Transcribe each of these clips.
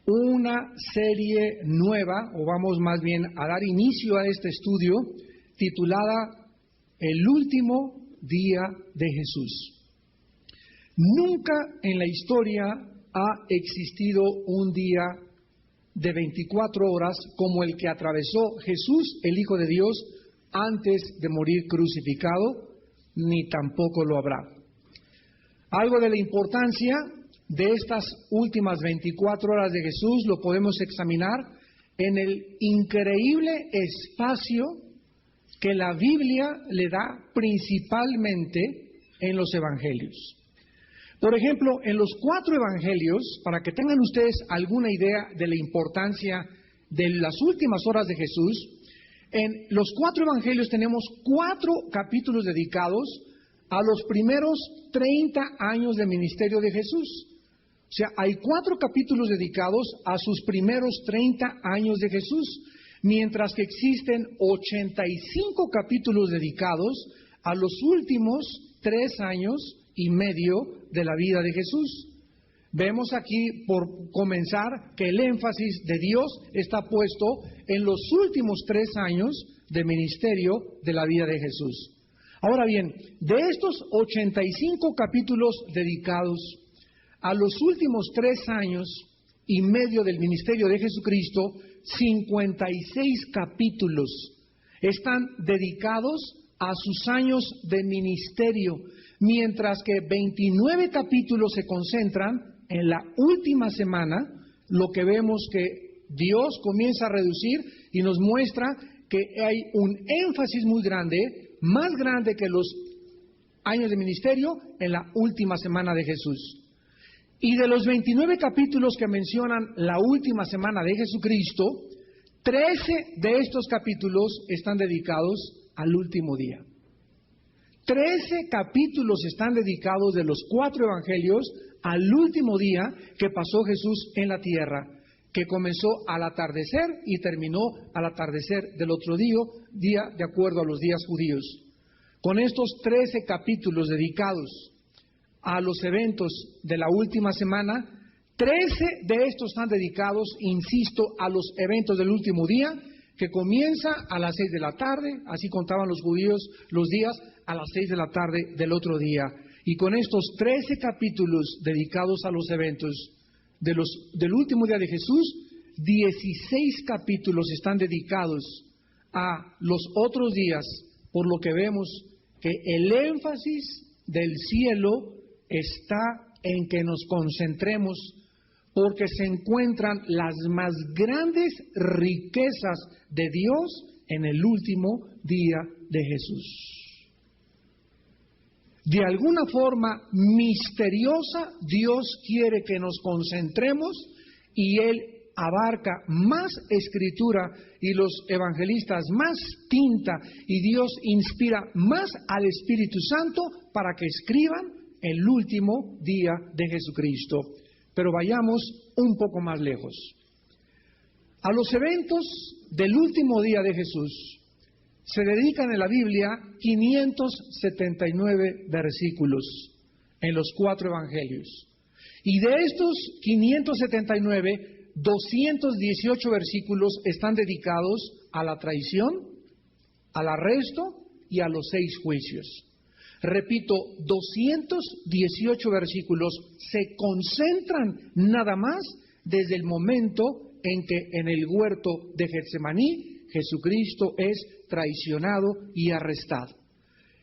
una serie nueva, o vamos más bien a dar inicio a este estudio, titulada El último día de Jesús. Nunca en la historia ha existido un día de 24 horas como el que atravesó Jesús, el Hijo de Dios, antes de morir crucificado, ni tampoco lo habrá. Algo de la importancia de estas últimas 24 horas de Jesús lo podemos examinar en el increíble espacio que la Biblia le da principalmente en los evangelios. Por ejemplo, en los 4 evangelios, para que tengan ustedes alguna idea de la importancia de las últimas horas de Jesús, en los 4 evangelios tenemos 4 capítulos dedicados a los primeros 30 años de ministerio de Jesús. O sea, hay 4 capítulos dedicados a sus primeros 30 años de Jesús, mientras que existen 85 capítulos dedicados a los últimos 3 años y medio de la vida de Jesús. Vemos aquí, por comenzar, que el énfasis de Dios está puesto en los últimos 3 años de ministerio de la vida de Jesús. Ahora bien, de estos 85 capítulos dedicados a los últimos 3 años y medio del ministerio de Jesucristo, 56 capítulos están dedicados a sus años de ministerio, mientras que 29 capítulos se concentran en la última semana. Lo que vemos que Dios comienza a reducir y nos muestra que hay un énfasis muy grande, más grande que los años de ministerio, en la última semana de Jesús. Y de los 29 capítulos que mencionan la última semana de Jesucristo, 13 de estos capítulos están dedicados al último día. 13 capítulos están dedicados de los 4 evangelios al último día que pasó Jesús en la tierra, que comenzó al atardecer y terminó al atardecer del otro día de acuerdo a los días judíos. Con estos 13 capítulos dedicados a los eventos de la última semana, 13 de estos están dedicados, insisto, a los eventos del último día, que comienza a las 6 de la tarde, así contaban los judíos los días, a las 6 de la tarde del otro día. Y con estos 13 capítulos dedicados a los eventos del último día de Jesús, 16 capítulos están dedicados a los otros días, por lo que vemos que el énfasis del cielo está en que nos concentremos, porque se encuentran las más grandes riquezas de Dios en el último día de Jesús. De alguna forma misteriosa, Dios quiere que nos concentremos y Él abarca más escritura y los evangelistas más tinta y Dios inspira más al Espíritu Santo para que escriban el último día de Jesucristo. Pero vayamos un poco más lejos. A los eventos del último día de Jesús se dedican en la Biblia 579 versículos en los 4 evangelios. Y de estos 579, 218 versículos están dedicados a la traición, al arresto y a los 6 juicios. Repito, 218 versículos se concentran nada más desde el momento en que en el huerto de Getsemaní Jesucristo es traicionado y arrestado.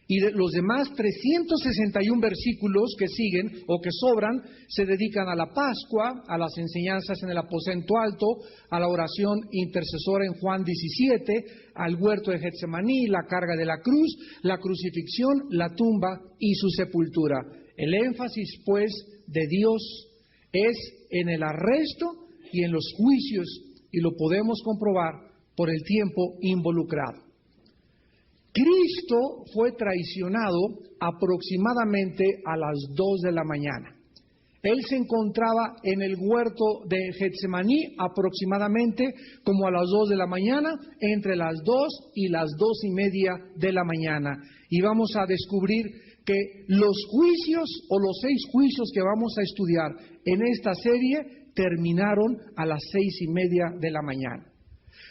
Y de los demás 361 versículos que siguen o que sobran se dedican a la Pascua, a las enseñanzas en el aposento alto, a la oración intercesora en Juan 17, al huerto de Getsemaní, la carga de la cruz, la crucifixión, la tumba y su sepultura. El énfasis, pues, de Dios es en el arresto y en los juicios, y lo podemos comprobar por el tiempo involucrado. Cristo fue traicionado aproximadamente a las 2 de la mañana. Él se encontraba en el huerto de Getsemaní aproximadamente como a las 2 de la mañana, entre las 2 y las 2:30 de la mañana. Y vamos a descubrir que los juicios o los 6 juicios que vamos a estudiar en esta serie terminaron a las 6:30 de la mañana.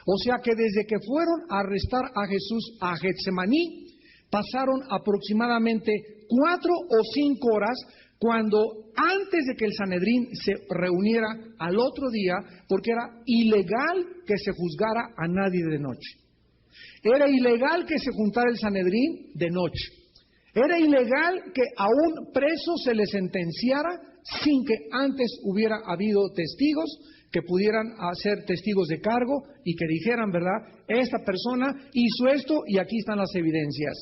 O sea que desde que fueron a arrestar a Jesús a Getsemaní, pasaron aproximadamente 4 o 5 horas, cuando antes de que el Sanedrín se reuniera al otro día, porque era ilegal que se juzgara a nadie de noche. Era ilegal que se juntara el Sanedrín de noche. Era ilegal que a un preso se le sentenciara sin que antes hubiera habido testigos que pudieran ser testigos de cargo y que dijeran, ¿verdad? Esta persona hizo esto y aquí están las evidencias.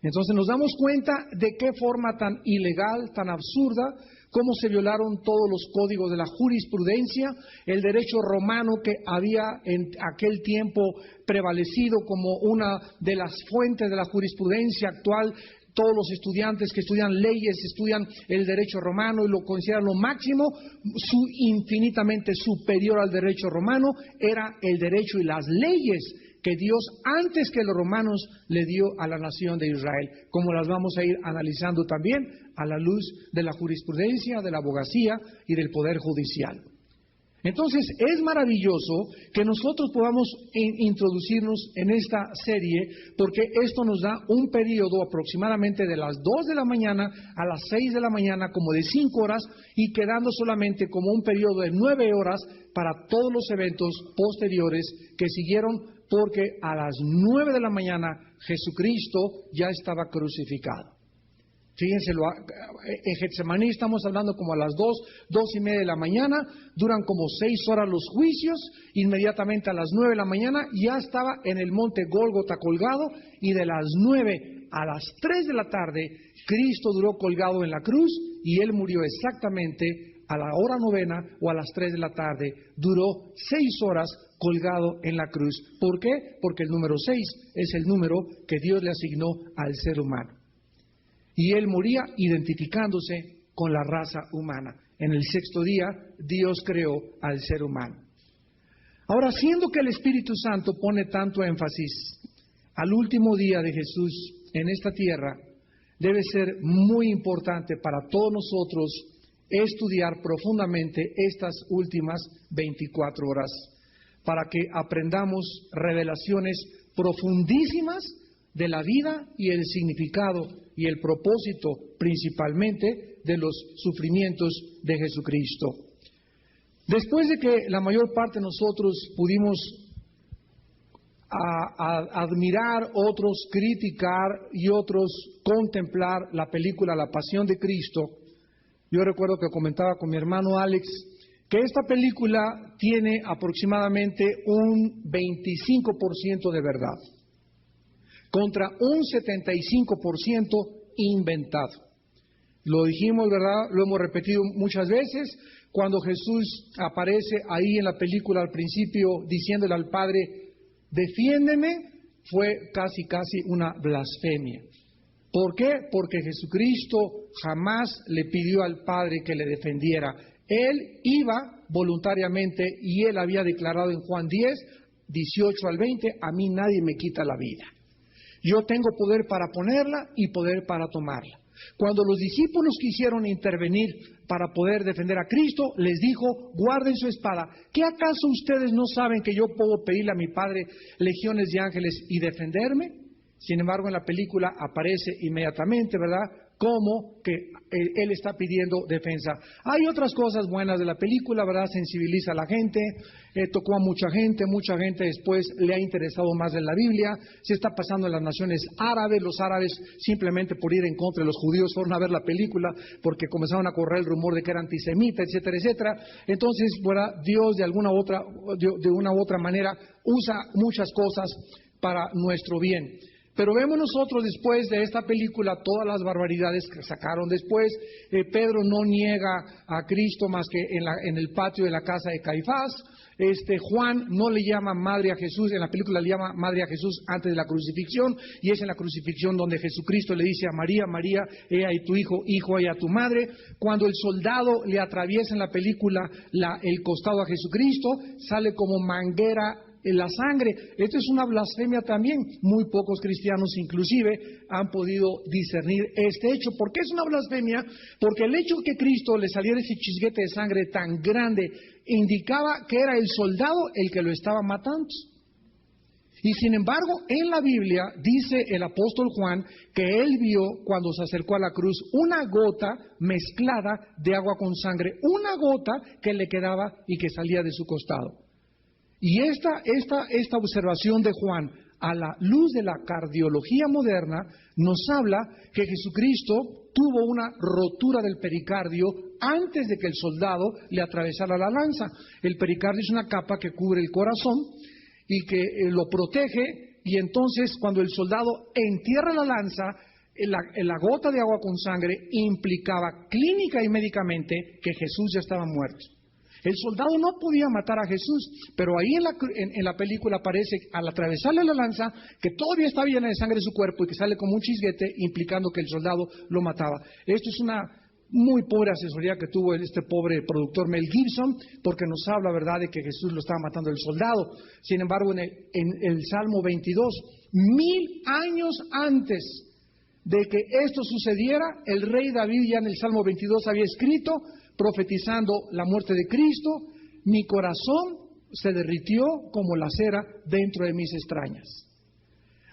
Entonces nos damos cuenta de qué forma tan ilegal, tan absurda, cómo se violaron todos los códigos de la jurisprudencia, el derecho romano que había en aquel tiempo prevalecido como una de las fuentes de la jurisprudencia actual. Todos los estudiantes que estudian leyes estudian el derecho romano y lo consideran lo máximo, infinitamente superior al derecho romano, era el derecho y las leyes que Dios antes que los romanos le dio a la nación de Israel, como las vamos a ir analizando también a la luz de la jurisprudencia, de la abogacía y del poder judicial. Entonces es maravilloso que nosotros podamos introducirnos en esta serie, porque esto nos da un periodo aproximadamente de las 2 de la mañana a las 6 de la mañana, como de 5 horas, y quedando solamente como un periodo de 9 horas para todos los eventos posteriores que siguieron, porque a las 9 de la mañana Jesucristo ya estaba crucificado. Fíjense, en Getsemaní estamos hablando como a las 2:30 de la mañana, duran como 6 horas los juicios, inmediatamente a las 9 de la mañana ya estaba en el monte Gólgota colgado, y de las 9 a las 3 de la tarde Cristo duró colgado en la cruz, y Él murió exactamente a la hora 9 o a las 3 de la tarde, duró 6 horas colgado en la cruz. ¿Por qué? Porque el número 6 es el número que Dios le asignó al ser humano. Y Él moría identificándose con la raza humana. En el 6º día, Dios creó al ser humano. Ahora, siendo que el Espíritu Santo pone tanto énfasis al último día de Jesús en esta tierra, debe ser muy importante para todos nosotros estudiar profundamente estas últimas 24 horas, para que aprendamos revelaciones profundísimas de la vida y el significado y el propósito principalmente de los sufrimientos de Jesucristo. Después de que la mayor parte de nosotros pudimos admirar, otros criticar y otros contemplar la película La Pasión de Cristo, yo recuerdo que comentaba con mi hermano Alex que esta película tiene aproximadamente un 25% de verdad, contra un 75% inventado. Lo dijimos, ¿verdad? Lo hemos repetido muchas veces. Cuando Jesús aparece ahí en la película al principio diciéndole al Padre, defiéndeme, fue casi una blasfemia. ¿Por qué? Porque Jesucristo jamás le pidió al Padre que le defendiera. Él iba voluntariamente, y Él había declarado en Juan 10, 18 al 20, a mí nadie me quita la vida. Yo tengo poder para ponerla y poder para tomarla. Cuando los discípulos quisieron intervenir para poder defender a Cristo, les dijo, guarden su espada. ¿Qué acaso ustedes no saben que yo puedo pedirle a mi Padre legiones de ángeles y defenderme? Sin embargo, en la película aparece inmediatamente, ¿verdad?, como que Él está pidiendo defensa. Hay otras cosas buenas de la película, ¿verdad? Sensibiliza a la gente, tocó a mucha gente después le ha interesado más en la Biblia. Se está pasando en las naciones árabes. Los árabes, simplemente por ir en contra de los judíos, fueron a ver la película porque comenzaron a correr el rumor de que era antisemita, etcétera, etcétera. Entonces, ¿verdad?, Dios de una u otra manera usa muchas cosas para nuestro bien. Pero vemos nosotros después de esta película todas las barbaridades que sacaron después. Pedro no niega a Cristo más que en el patio de la casa de Caifás. Juan no le llama madre a Jesús, en la película le llama madre a Jesús antes de la crucifixión, y es en la crucifixión donde Jesucristo le dice a María, María, he ahí tu hijo, hijo, ahí a tu madre. Cuando el soldado le atraviesa en la película el costado a Jesucristo, sale como manguera la sangre. Esto es una blasfemia también. Muy pocos cristianos inclusive han podido discernir este hecho. ¿Por qué es una blasfemia? Porque el hecho que Cristo le saliera ese chisguete de sangre tan grande indicaba que era el soldado el que lo estaba matando. Y sin embargo, en la Biblia dice el apóstol Juan que él vio cuando se acercó a la cruz una gota mezclada de agua con sangre, una gota que le quedaba y que salía de su costado. Y esta observación de Juan, a la luz de la cardiología moderna, nos habla que Jesucristo tuvo una rotura del pericardio antes de que el soldado le atravesara la lanza. El pericardio es una capa que cubre el corazón y que lo protege, y entonces cuando el soldado entierra la lanza, la gota de agua con sangre implicaba clínica y médicamente que Jesús ya estaba muerto. El soldado no podía matar a Jesús, pero ahí en la película aparece, al atravesarle la lanza, que todavía está llena de sangre su cuerpo y que sale como un chisguete, implicando que el soldado lo mataba. Esto es una muy pobre asesoría que tuvo este pobre productor Mel Gibson, porque nos habla, ¿verdad?, de que Jesús lo estaba matando el soldado. Sin embargo, en el Salmo 22, 1000 años antes de que esto sucediera, el rey David ya en el Salmo 22 había escrito, profetizando la muerte de Cristo: mi corazón se derritió como la cera dentro de mis entrañas.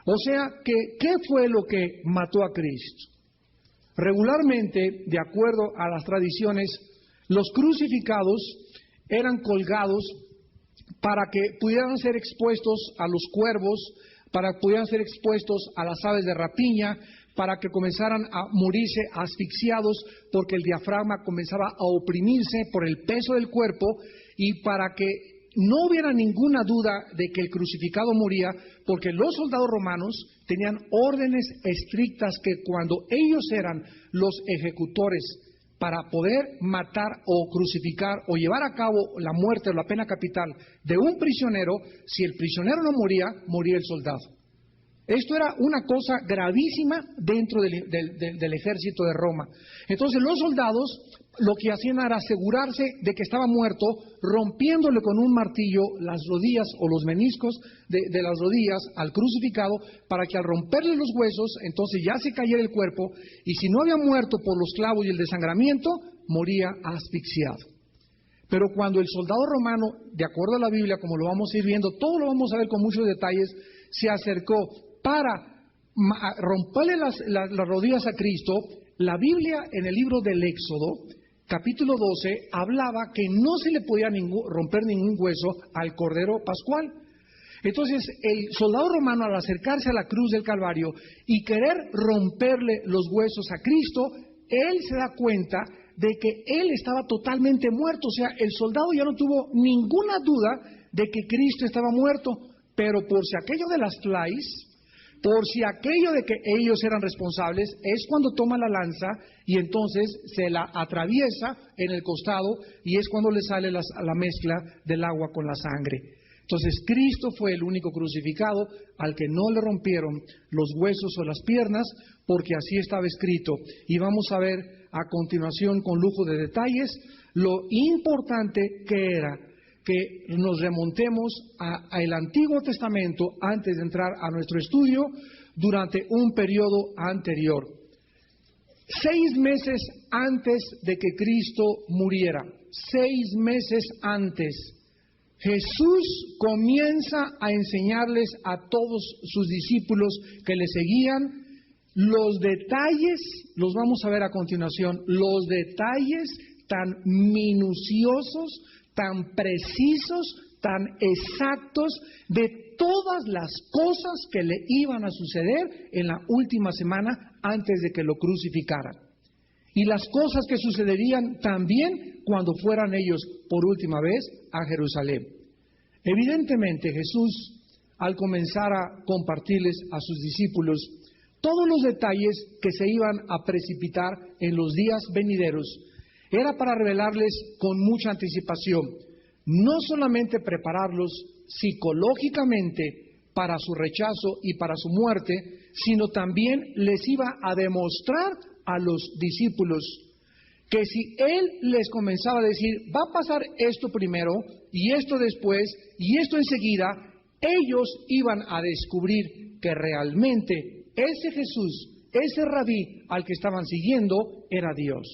O sea, ¿qué fue lo que mató a Cristo? Regularmente, de acuerdo a las tradiciones, los crucificados eran colgados para que pudieran ser expuestos a los cuervos, para que pudieran ser expuestos a las aves de rapiña, para que comenzaran a morirse asfixiados porque el diafragma comenzaba a oprimirse por el peso del cuerpo, y para que no hubiera ninguna duda de que el crucificado moría, porque los soldados romanos tenían órdenes estrictas que cuando ellos eran los ejecutores para poder matar o crucificar o llevar a cabo la muerte o la pena capital de un prisionero, si el prisionero no moría, moría el soldado. Esto era una cosa gravísima dentro del ejército de Roma. Entonces los soldados lo que hacían era asegurarse de que estaba muerto, rompiéndole con un martillo las rodillas o los meniscos de las rodillas al crucificado, para que al romperle los huesos, entonces ya se cayera el cuerpo, y si no había muerto por los clavos y el desangramiento, moría asfixiado. Pero cuando el soldado romano, de acuerdo a la Biblia, como lo vamos a ir viendo, todo lo vamos a ver con muchos detalles, se acercó para romperle las rodillas a Cristo, la Biblia en el libro del Éxodo, capítulo 12, hablaba que no se le podía romper ningún hueso al Cordero Pascual. Entonces, el soldado romano, al acercarse a la cruz del Calvario y querer romperle los huesos a Cristo, él se da cuenta de que él estaba totalmente muerto. O sea, el soldado ya no tuvo ninguna duda de que Cristo estaba muerto, pero por si aquello de las flies, por si aquello de que ellos eran responsables, es cuando toma la lanza y entonces se la atraviesa en el costado, y es cuando le sale la mezcla del agua con la sangre. Entonces Cristo fue el único crucificado al que no le rompieron los huesos o las piernas, porque así estaba escrito. Y vamos a ver a continuación con lujo de detalles lo importante que era que nos remontemos al Antiguo Testamento antes de entrar a nuestro estudio durante un periodo anterior. 6 meses antes de que Cristo muriera, 6 meses antes, Jesús comienza a enseñarles a todos sus discípulos que le seguían los detalles, los vamos a ver a continuación, los detalles tan minuciosos, tan precisos, tan exactos de todas las cosas que le iban a suceder en la última semana antes de que lo crucificaran. Y las cosas que sucederían también cuando fueran ellos por última vez a Jerusalén. Evidentemente Jesús, al comenzar a compartirles a sus discípulos todos los detalles que se iban a precipitar en los días venideros, era para revelarles con mucha anticipación, no solamente prepararlos psicológicamente para su rechazo y para su muerte, sino también les iba a demostrar a los discípulos que si Él les comenzaba a decir, va a pasar esto primero, y esto después, y esto enseguida, ellos iban a descubrir que realmente ese Jesús, ese rabí al que estaban siguiendo, era Dios.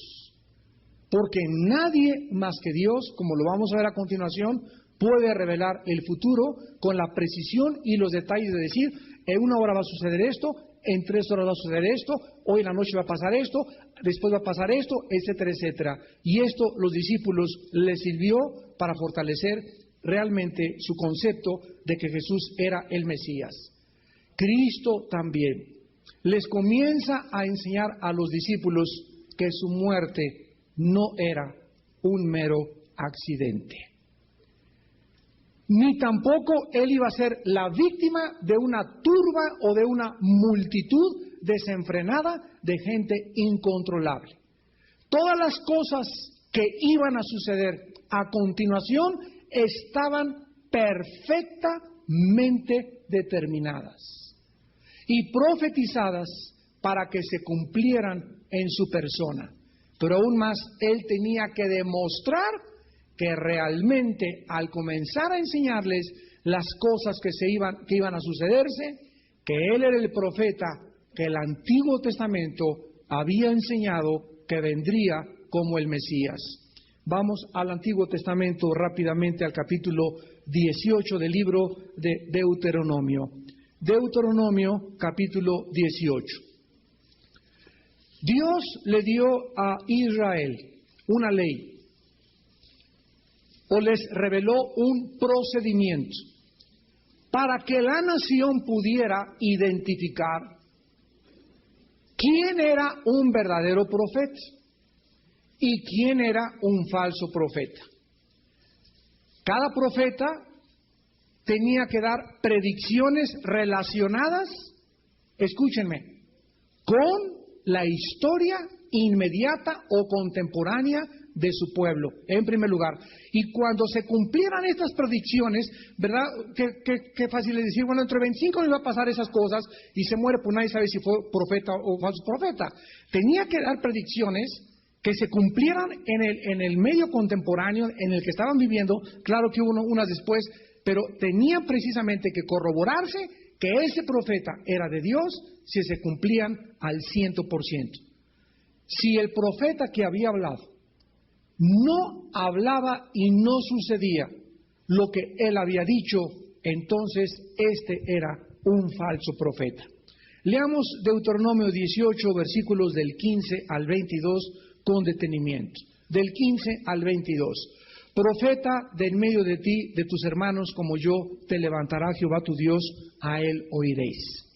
Porque nadie más que Dios, como lo vamos a ver a continuación, puede revelar el futuro con la precisión y los detalles de decir, en 1 hora va a suceder esto, en 3 horas va a suceder esto, hoy en la noche va a pasar esto, después va a pasar esto, etcétera, etcétera. Y esto los discípulos les sirvió para fortalecer realmente su concepto de que Jesús era el Mesías. Cristo también les comienza a enseñar a los discípulos que su muerte no era un mero accidente. Ni tampoco él iba a ser la víctima de una turba o de una multitud desenfrenada de gente incontrolable. Todas las cosas que iban a suceder a continuación estaban perfectamente determinadas y profetizadas para que se cumplieran en su persona. Pero aún más, él tenía que demostrar que realmente al comenzar a enseñarles las cosas que iban a sucederse, que él era el profeta que el Antiguo Testamento había enseñado que vendría como el Mesías. Vamos al Antiguo Testamento rápidamente al capítulo 18 del libro de Deuteronomio. Deuteronomio capítulo 18. Dios le dio a Israel una ley, o les reveló un procedimiento para que la nación pudiera identificar quién era un verdadero profeta y quién era un falso profeta. Cada profeta tenía que dar predicciones relacionadas, escúchenme, con la historia inmediata o contemporánea de su pueblo, en primer lugar. Y cuando se cumplieran estas predicciones, ¿verdad? Qué fácil es decir, bueno, entre 25 años va a pasar esas cosas y se muere, pues nadie sabe si fue profeta o falso profeta. Tenía que dar predicciones que se cumplieran en el medio contemporáneo en el que estaban viviendo. Claro que hubo unas después, pero tenía precisamente que corroborarse que ese profeta era de Dios si se cumplían al 100%. Si el profeta que había hablado no hablaba y no sucedía lo que él había dicho, entonces este era un falso profeta. Leamos Deuteronomio 18, versículos del 15 al 22 con detenimiento. Del 15 al 22. Profeta de en medio de ti, de tus hermanos, como yo, te levantará Jehová tu Dios, a él oiréis.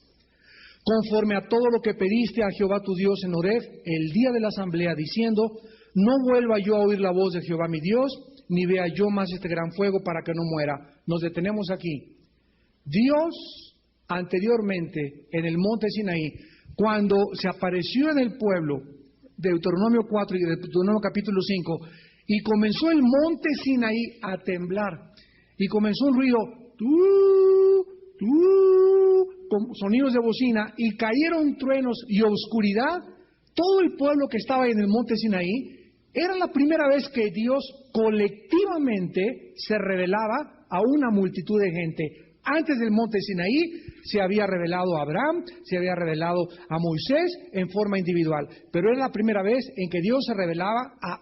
Conforme a todo lo que pediste a Jehová tu Dios en Horeb, el día de la asamblea, diciendo, no vuelva yo a oír la voz de Jehová mi Dios, ni vea yo más este gran fuego para que no muera. Nos detenemos aquí. Dios, anteriormente, en el monte Sinaí, cuando se apareció en el pueblo, Deuteronomio 4 y Deuteronomio capítulo 5, y comenzó el monte Sinaí a temblar, y comenzó un ruido, con sonidos de bocina, y cayeron truenos y oscuridad. Todo el pueblo que estaba en el monte Sinaí, era la primera vez que Dios colectivamente se revelaba a una multitud de gente. Antes del monte Sinaí se había revelado a Abraham, se había revelado a Moisés en forma individual, pero era la primera vez en que Dios se revelaba a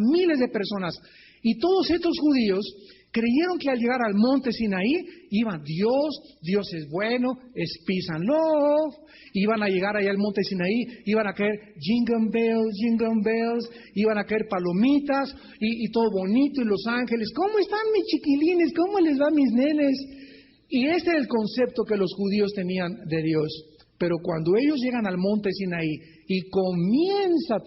miles de personas. Y todos estos judíos creyeron que al llegar al monte Sinaí iban, Dios es bueno, es peace and love. Iban a llegar allá al monte Sinaí, iban a caer jingle bells, iban a caer palomitas y todo bonito, y los ángeles, ¿cómo están mis chiquilines? ¿Cómo les va mis nenes? Y ese era el concepto que los judíos tenían de Dios. Pero cuando ellos llegan al monte Sinaí y comienza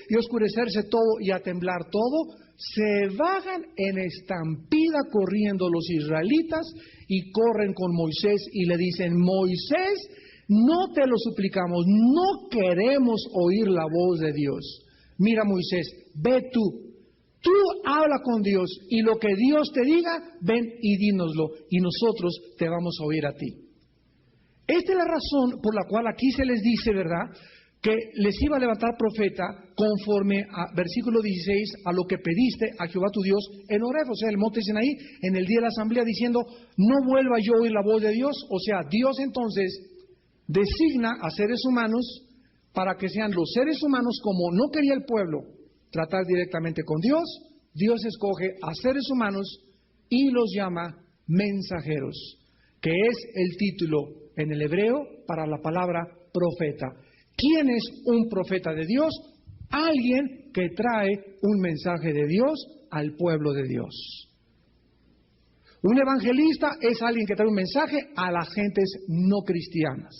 y oscurecerse todo y a temblar todo, se bajan en estampida corriendo los israelitas y corren con Moisés y le dicen, Moisés, no te lo suplicamos, no queremos oír la voz de Dios. Mira Moisés, ve tú habla con Dios y lo que Dios te diga, ven y dínoslo y nosotros te vamos a oír a ti. Esta es la razón por la cual aquí se les dice, ¿verdad?, que les iba a levantar profeta conforme a versículo 16, a lo que pediste a Jehová tu Dios en Horeb, o sea, el monte Sinaí, en el día de la asamblea, diciendo, no vuelva yo a oír la voz de Dios. O sea, Dios entonces designa a seres humanos para que sean los seres humanos, como no quería el pueblo tratar directamente con Dios, Dios escoge a seres humanos y los llama mensajeros, que es el título en el hebreo para la palabra profeta. ¿Quién es un profeta de Dios? Alguien que trae un mensaje de Dios al pueblo de Dios. Un evangelista es alguien que trae un mensaje a las gentes no cristianas.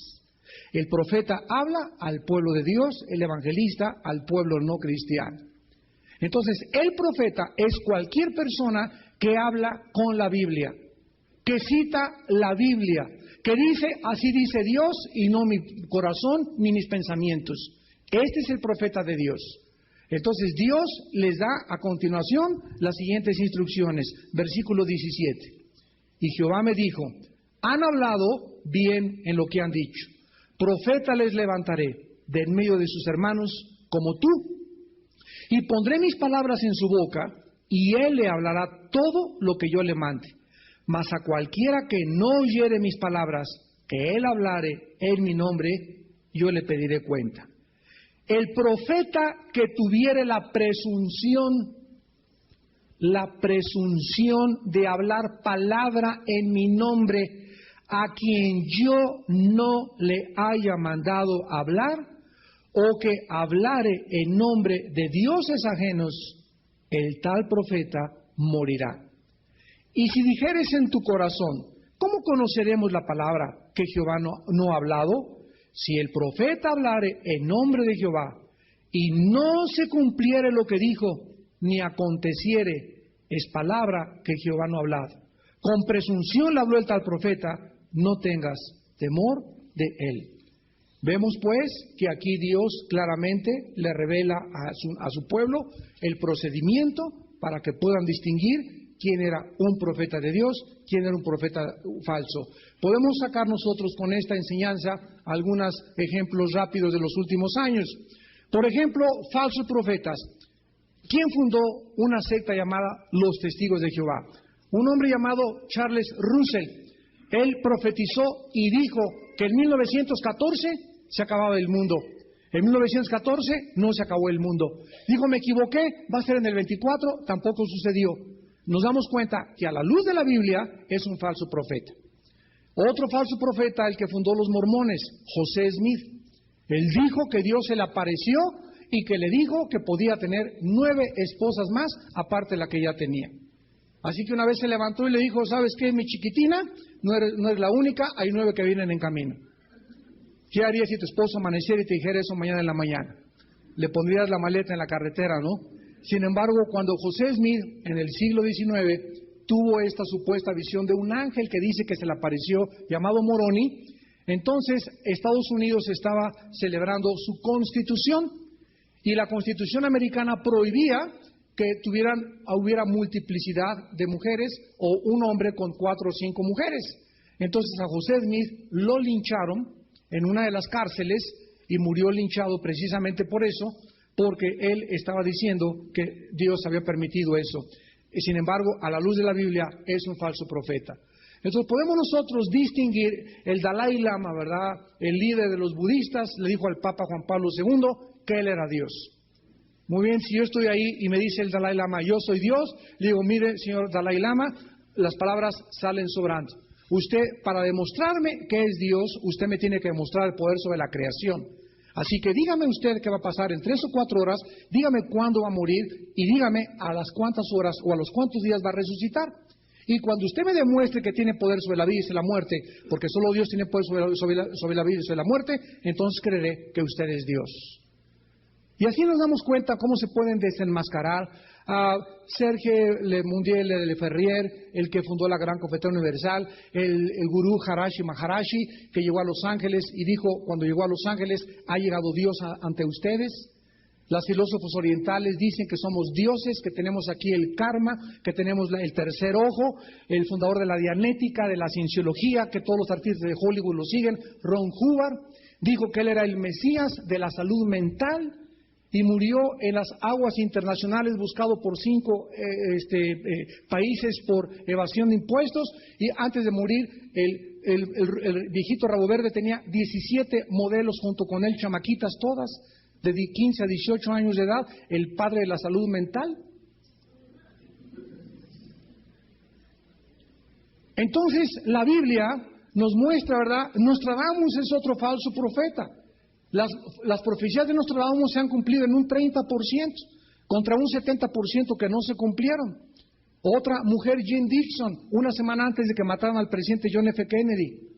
El profeta habla al pueblo de Dios, el evangelista al pueblo no cristiano. Entonces, el profeta es cualquier persona que habla con la Biblia, que cita la Biblia, que dice, así dice Dios, y no mi corazón ni mis pensamientos. Este es el profeta de Dios. Entonces Dios les da a continuación las siguientes instrucciones. Versículo 17. Y Jehová me dijo, han hablado bien en lo que han dicho. Profeta les levantaré de en medio de sus hermanos como tú, y pondré mis palabras en su boca, y él le hablará todo lo que yo le mande. Mas a cualquiera que no oyere mis palabras, que él hablare en mi nombre, yo le pediré cuenta. El profeta que tuviere la presunción de hablar palabra en mi nombre, a quien yo no le haya mandado hablar, o que hablare en nombre de dioses ajenos, el tal profeta morirá. Y si dijeres en tu corazón, ¿cómo conoceremos la palabra que Jehová no ha hablado? Si el profeta hablare en nombre de Jehová, y no se cumpliere lo que dijo, ni aconteciere, es palabra que Jehová no ha hablado. Con presunción le habló el tal profeta, no tengas temor de él. Vemos pues que aquí Dios claramente le revela a su pueblo el procedimiento para que puedan distinguir quién era un profeta de Dios, quién era un profeta falso. Podemos sacar nosotros con esta enseñanza algunos ejemplos rápidos de los últimos años. Por ejemplo, falsos profetas. ¿Quién fundó una secta llamada Los Testigos de Jehová? Un hombre llamado Charles Russell. Él profetizó y dijo que en 1914 se acababa el mundo. En 1914 no se acabó el mundo. Dijo, me equivoqué, va a ser en el 24, tampoco sucedió. Nos damos cuenta que a la luz de la Biblia es un falso profeta. Otro falso profeta, el que fundó los mormones, José Smith. Él dijo que Dios se le apareció y que le dijo que podía tener 9 esposas más, aparte de la que ya tenía. Así que una vez se levantó y le dijo, ¿sabes qué, mi chiquitina? No eres la única, hay 9 que vienen en camino. ¿Qué harías si tu esposo amaneciera y te dijera eso mañana en la mañana? Le pondrías la maleta en la carretera, ¿no? Sin embargo, cuando José Smith, en el siglo XIX, tuvo esta supuesta visión de un ángel que dice que se le apareció, llamado Moroni, entonces Estados Unidos estaba celebrando su constitución, y la constitución americana prohibía que hubiera multiplicidad de mujeres o un hombre con 4 o 5 mujeres. Entonces a José Smith lo lincharon en una de las cárceles y murió linchado precisamente por eso, porque él estaba diciendo que Dios había permitido eso. Y sin embargo, a la luz de la Biblia, es un falso profeta. Entonces podemos nosotros distinguir el Dalai Lama, ¿verdad? El líder de los budistas, le dijo al Papa Juan Pablo II que él era Dios. Muy bien, si yo estoy ahí y me dice el Dalai Lama, yo soy Dios, le digo, mire, señor Dalai Lama, las palabras salen sobrando. Usted, para demostrarme que es Dios, usted me tiene que demostrar el poder sobre la creación. Así que dígame usted qué va a pasar en 3 o 4 horas, dígame cuándo va a morir y dígame a las cuántas horas o a los cuántos días va a resucitar. Y cuando usted me demuestre que tiene poder sobre la vida y sobre la muerte, porque solo Dios tiene poder sobre la vida y sobre la muerte, entonces creeré que usted es Dios. Y así nos damos cuenta cómo se pueden desenmascarar a Serge Le Mondier Le Ferrier, el que fundó la Gran Confederación Universal, el gurú Harashi Maharashi, que llegó a Los Ángeles y dijo, cuando llegó a Los Ángeles, ha llegado Dios ante ustedes. Los filósofos orientales dicen que somos dioses, que tenemos aquí el karma, que tenemos el tercer ojo. El fundador de la dianética, de la cienciología, que todos los artistas de Hollywood lo siguen, Ron Hubbard, dijo que él era el Mesías de la salud mental y murió en las aguas internacionales buscado por 5 países por evasión de impuestos, y antes de morir el viejito Rabo Verde tenía 17 modelos junto con él, chamaquitas todas, de 15 a 18 años de edad, el padre de la salud mental. Entonces la Biblia nos muestra, ¿verdad? Nostradamus es otro falso profeta. Las profecías de Nostradamus se han cumplido en un 30%, contra un 70% que no se cumplieron. Otra mujer, Jean Dixon, una semana antes de que mataran al presidente John F. Kennedy,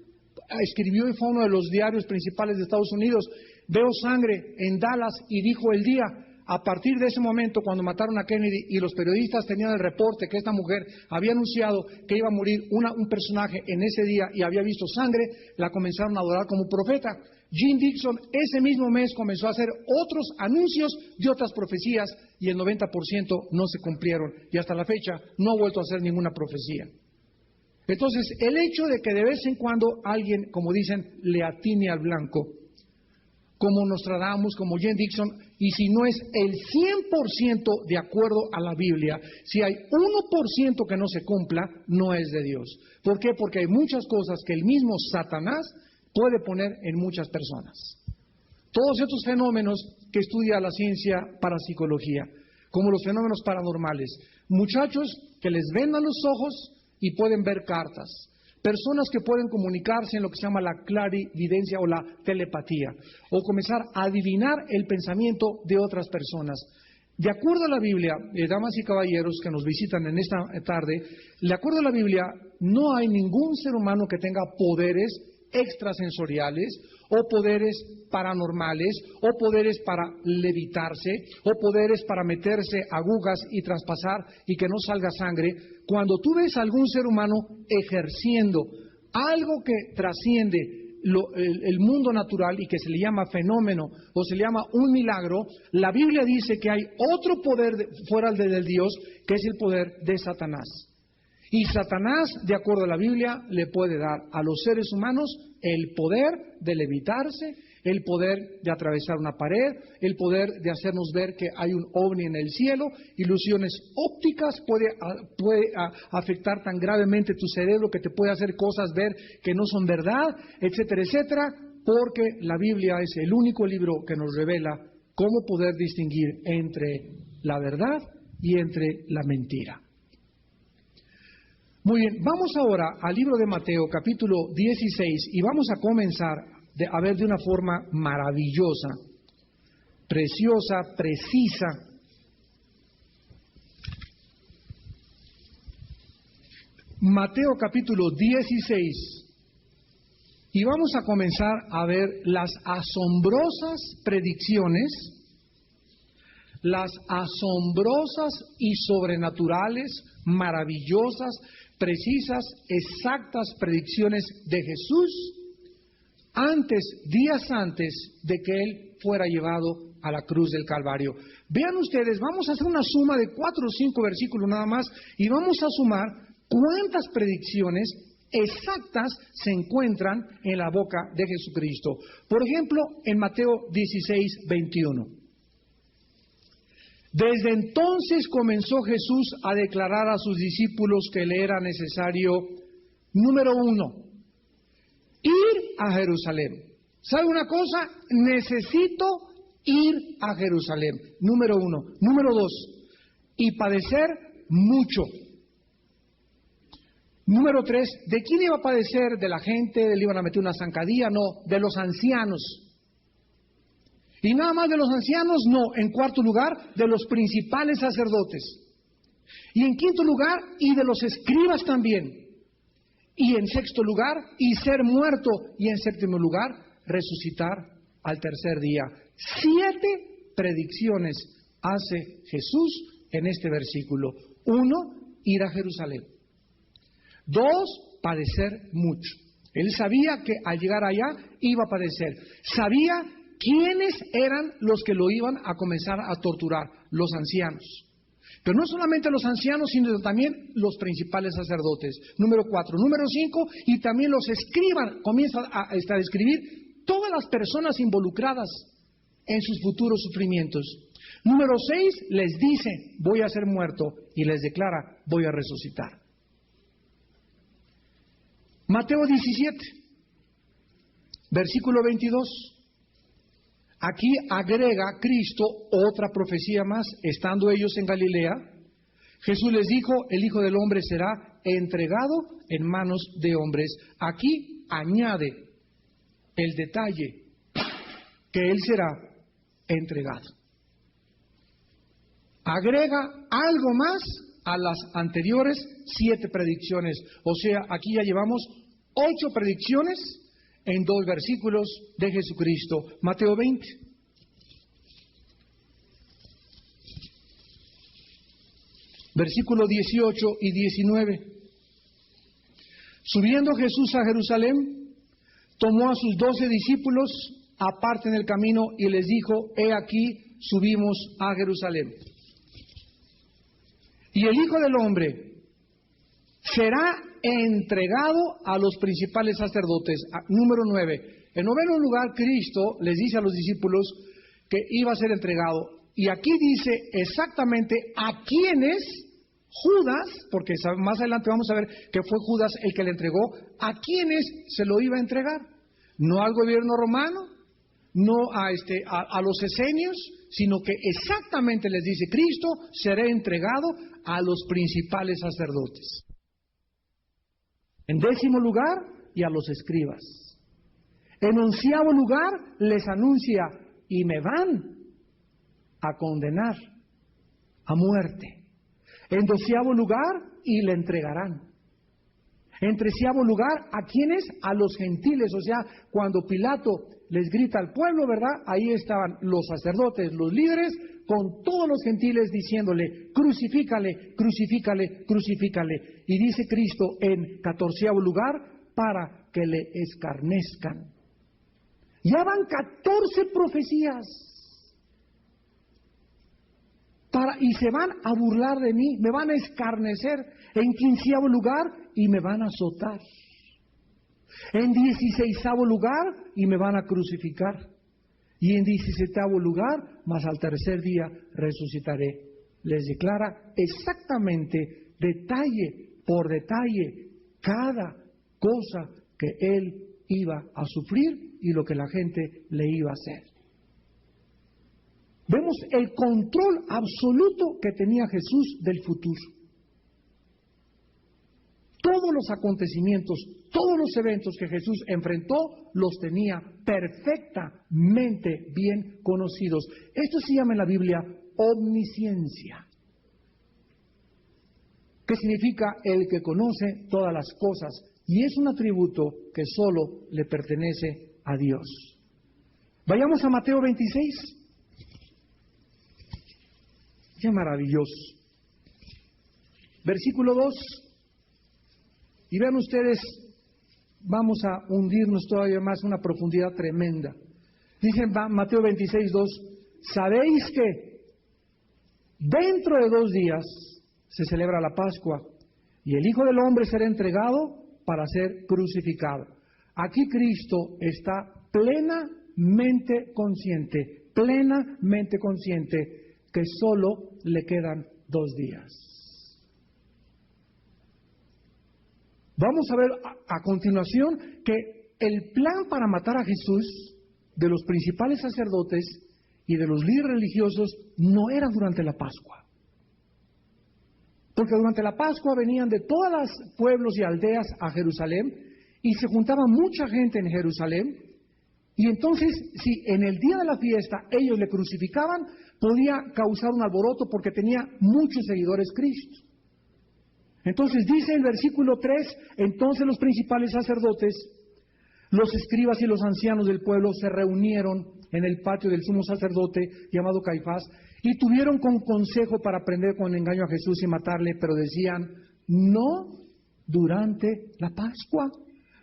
escribió y fue uno de los diarios principales de Estados Unidos: veo sangre en Dallas, y dijo el día. A partir de ese momento, cuando mataron a Kennedy y los periodistas tenían el reporte que esta mujer había anunciado que iba a morir un personaje en ese día y había visto sangre, la comenzaron a adorar como profeta. Jean Dixon ese mismo mes comenzó a hacer otros anuncios de otras profecías y el 90% no se cumplieron, y hasta la fecha no ha vuelto a hacer ninguna profecía. Entonces, el hecho de que de vez en cuando alguien, como dicen, le atine al blanco, como Nostradamus, como Jean Dixon, y si no es el 100% de acuerdo a la Biblia, si hay 1% que no se cumpla, no es de Dios. ¿Por qué? Porque hay muchas cosas que el mismo Satanás puede poner en muchas personas. Todos estos fenómenos que estudia la ciencia parapsicología, como los fenómenos paranormales, muchachos que les vendan los ojos y pueden ver cartas, personas que pueden comunicarse en lo que se llama la clarividencia o la telepatía, o comenzar a adivinar el pensamiento de otras personas. De acuerdo a la Biblia, damas y caballeros que nos visitan en esta tarde, de acuerdo a la Biblia, no hay ningún ser humano que tenga poderes extrasensoriales o poderes paranormales o poderes para levitarse o poderes para meterse agujas y traspasar y que no salga sangre. Cuando tú ves a algún ser humano ejerciendo algo que trasciende el mundo natural y que se le llama fenómeno o se le llama un milagro, la Biblia dice que hay otro poder fuera del Dios, que es el poder de Satanás. Y Satanás, de acuerdo a la Biblia, le puede dar a los seres humanos el poder de levitarse, el poder de atravesar una pared, el poder de hacernos ver que hay un ovni en el cielo, ilusiones ópticas, puede afectar tan gravemente tu cerebro que te puede hacer cosas ver que no son verdad, etcétera, etcétera, porque la Biblia es el único libro que nos revela cómo poder distinguir entre la verdad y entre la mentira. Muy bien, vamos ahora al libro de Mateo, capítulo 16, y vamos a comenzar a ver de una forma maravillosa, preciosa, precisa, Mateo capítulo 16, y vamos a comenzar a ver las asombrosas predicciones, las asombrosas y sobrenaturales, maravillosas, precisas, exactas predicciones de Jesús días antes de que Él fuera llevado a la cruz del Calvario. Vean ustedes, vamos a hacer una suma de 4 o 5 versículos nada más y vamos a sumar cuántas predicciones exactas se encuentran en la boca de Jesucristo. Por ejemplo, en Mateo 16, 21. Desde entonces comenzó Jesús a declarar a sus discípulos que le era necesario, número 1, ir a Jerusalén. ¿Sabe una cosa? Necesito ir a Jerusalén. Número 1. Número 2, y padecer mucho. Número 3, ¿de quién iba a padecer? ¿De la gente? ¿Le iban a meter una zancadilla? No, de los ancianos. Y nada más de los ancianos, no. En cuarto lugar, de los principales sacerdotes. Y en quinto lugar, y de los escribas también. Y en sexto lugar, y ser muerto. Y en séptimo lugar, resucitar al tercer día. 7 predicciones hace Jesús en este versículo. 1, ir a Jerusalén. 2, padecer mucho. Él sabía que al llegar allá iba a padecer. Sabía quiénes eran los que lo iban a comenzar a torturar, los ancianos. Pero no solamente los ancianos, sino también los principales sacerdotes. Número 4. Número 5, y también los escriban. Comienza a describir todas las personas involucradas en sus futuros sufrimientos. Número 6, les dice, voy a ser muerto, y les declara, voy a resucitar. Mateo 17, versículo 22. Aquí agrega Cristo otra profecía más. Estando ellos en Galilea, Jesús les dijo, el Hijo del Hombre será entregado en manos de hombres. Aquí añade el detalle que Él será entregado. Agrega algo más a las anteriores 7 predicciones. O sea, aquí ya llevamos 8 predicciones en 2 versículos de Jesucristo. Mateo 20. Versículos 18 y 19. Subiendo Jesús a Jerusalén, tomó a sus 12 discípulos aparte en el camino y les dijo, he aquí, subimos a Jerusalén. Y el Hijo del Hombre será entregado a los principales sacerdotes. Número 9. En noveno lugar, Cristo les dice a los discípulos que iba a ser entregado. Y aquí dice exactamente a quiénes Judas, porque más adelante vamos a ver que fue Judas el que le entregó, a quiénes se lo iba a entregar. No al gobierno romano, no a los esenios, sino que exactamente les dice, Cristo será entregado a los principales sacerdotes. En 10º lugar, y a los escribas. En 11º lugar, les anuncia, y me van a condenar a muerte. En 12º lugar, y le entregarán. En 13º lugar, ¿a quiénes? A los gentiles. O sea, cuando Pilato les grita al pueblo, ¿verdad? Ahí estaban los sacerdotes, los líderes, con todos los gentiles diciéndole, crucifícale, crucifícale, crucifícale. Y dice Cristo en 14º lugar, para que le escarnezcan. Ya van 14 profecías. Y se van a burlar de mí, me van a escarnecer. En 15º lugar, y me van a azotar. En 16º lugar, y me van a crucificar. Y en 17º lugar, mas al tercer día resucitaré. Les declara exactamente, detalle por detalle, cada cosa que Él iba a sufrir y lo que la gente le iba a hacer. Vemos el control absoluto que tenía Jesús del futuro. Todos los acontecimientos, todos los eventos que Jesús enfrentó, los tenía perfectamente bien conocidos. Esto se llama en la Biblia omnisciencia, que significa el que conoce todas las cosas, y es un atributo que solo le pertenece a Dios. Vayamos a Mateo 26. Qué maravilloso. Versículo 2. Y vean ustedes, vamos a hundirnos todavía más, una profundidad tremenda. Dice Mateo 26, 2, ¿sabéis que dentro de 2 días se celebra la Pascua y el Hijo del Hombre será entregado para ser crucificado? Aquí Cristo está plenamente consciente que solo le quedan 2 días. Vamos a ver a continuación que el plan para matar a Jesús de los principales sacerdotes y de los líderes religiosos no era durante la Pascua. Porque durante la Pascua venían de todos los pueblos y aldeas a Jerusalén y se juntaba mucha gente en Jerusalén. Y entonces, si en el día de la fiesta ellos le crucificaban, podía causar un alboroto porque tenía muchos seguidores Cristo. Entonces dice el versículo 3, entonces los principales sacerdotes, los escribas y los ancianos del pueblo se reunieron en el patio del sumo sacerdote llamado Caifás y tuvieron con consejo para prender con engaño a Jesús y matarle, pero decían, no durante la Pascua,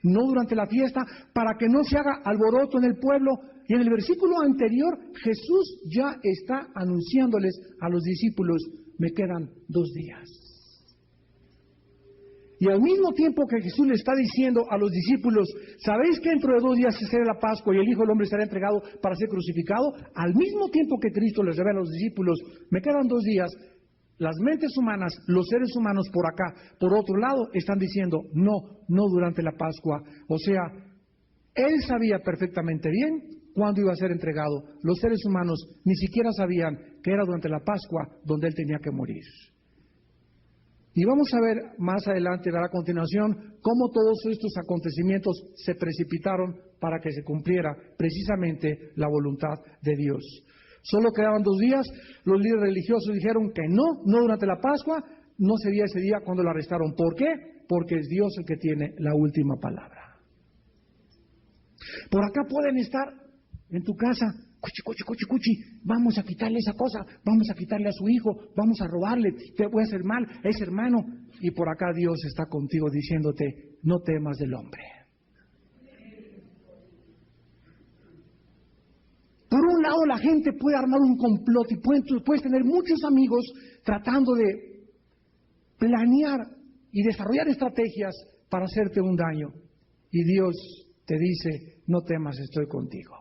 no durante la fiesta, para que no se haga alboroto en el pueblo. Y en el versículo anterior, Jesús ya está anunciándoles a los discípulos, me quedan 2 días. Y al mismo tiempo que Jesús le está diciendo a los discípulos, ¿sabéis que dentro de 2 días será la Pascua y el Hijo del Hombre será entregado para ser crucificado? Al mismo tiempo que Cristo les revela a los discípulos, me quedan 2 días, las mentes humanas, los seres humanos por acá, por otro lado, están diciendo, no durante la Pascua. O sea, Él sabía perfectamente bien cuándo iba a ser entregado. Los seres humanos ni siquiera sabían que era durante la Pascua donde Él tenía que morir. Y vamos a ver más adelante, a continuación, cómo todos estos acontecimientos se precipitaron para que se cumpliera precisamente la voluntad de Dios. Solo quedaban 2 días, los líderes religiosos dijeron que no durante la Pascua, no sería ese día cuando lo arrestaron. ¿Por qué? Porque es Dios el que tiene la última palabra. Por acá pueden estar en tu casa, cuchi, vamos a quitarle esa cosa, vamos a quitarle a su hijo, vamos a robarle, te voy a hacer mal a ese hermano. Y por acá Dios está contigo diciéndote, no temas del hombre. Por un lado la gente puede armar un complot y puedes tener muchos amigos tratando de planear y desarrollar estrategias para hacerte un daño. Y Dios te dice, no temas, estoy contigo.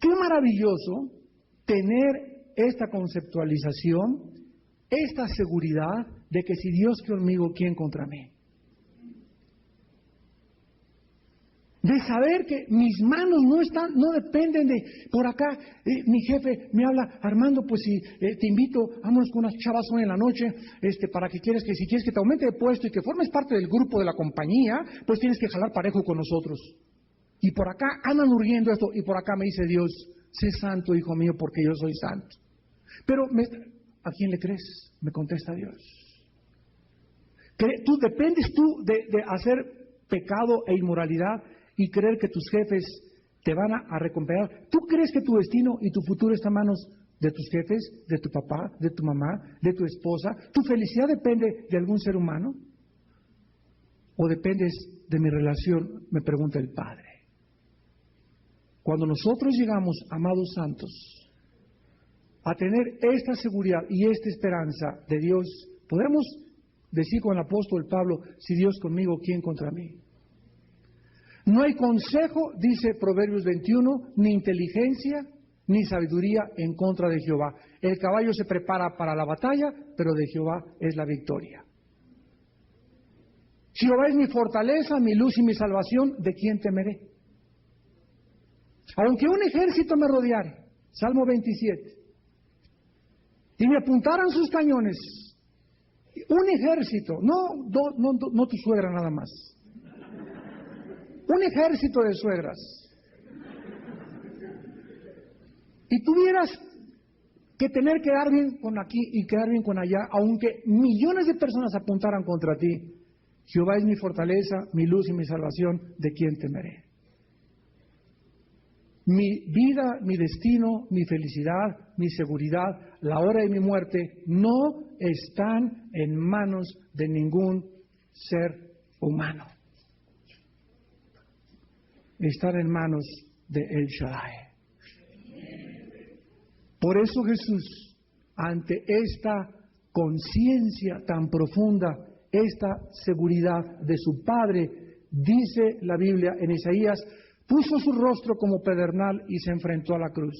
Qué maravilloso tener esta conceptualización, esta seguridad de que si Dios conmigo, ¿quién contra mí? De saber que mis manos no dependen de, por acá, mi jefe me habla, Armando, pues si te invito, vámonos con unas chavas hoy en la noche, para que si quieres que te aumente de puesto y que formes parte del grupo de la compañía, pues tienes que jalar parejo con nosotros. Y por acá andan urgiendo esto, y por acá me dice Dios, sé santo, hijo mío, porque yo soy santo. Pero, ¿a quién le crees? Me contesta Dios. Dependes tú de hacer pecado e inmoralidad y creer que tus jefes te van a recompensar. ¿Tú crees que tu destino y tu futuro está en manos de tus jefes, de tu papá, de tu mamá, de tu esposa? ¿Tu felicidad depende de algún ser humano? ¿O dependes de mi relación? Me pregunta el Padre. Cuando nosotros llegamos, amados santos, a tener esta seguridad y esta esperanza de Dios, podemos decir con el apóstol Pablo, si Dios conmigo, ¿quién contra mí? No hay consejo, dice Proverbios 21, ni inteligencia, ni sabiduría en contra de Jehová. El caballo se prepara para la batalla, pero de Jehová es la victoria. Jehová es mi fortaleza, mi luz y mi salvación, ¿de quién temeré? Aunque un ejército me rodeare, Salmo 27, y me apuntaran sus cañones, un ejército, no tu suegra nada más, un ejército de suegras, y tuvieras que tener que quedar bien con aquí y quedar bien con allá, aunque millones de personas apuntaran contra ti, Jehová es mi fortaleza, mi luz y mi salvación, ¿de quién temeré? Mi vida, mi destino, mi felicidad, mi seguridad, la hora de mi muerte, no están en manos de ningún ser humano. Están en manos de El Shaddai. Por eso Jesús, ante esta conciencia tan profunda, esta seguridad de su Padre, dice la Biblia en Isaías, puso su rostro como pedernal y se enfrentó a la cruz.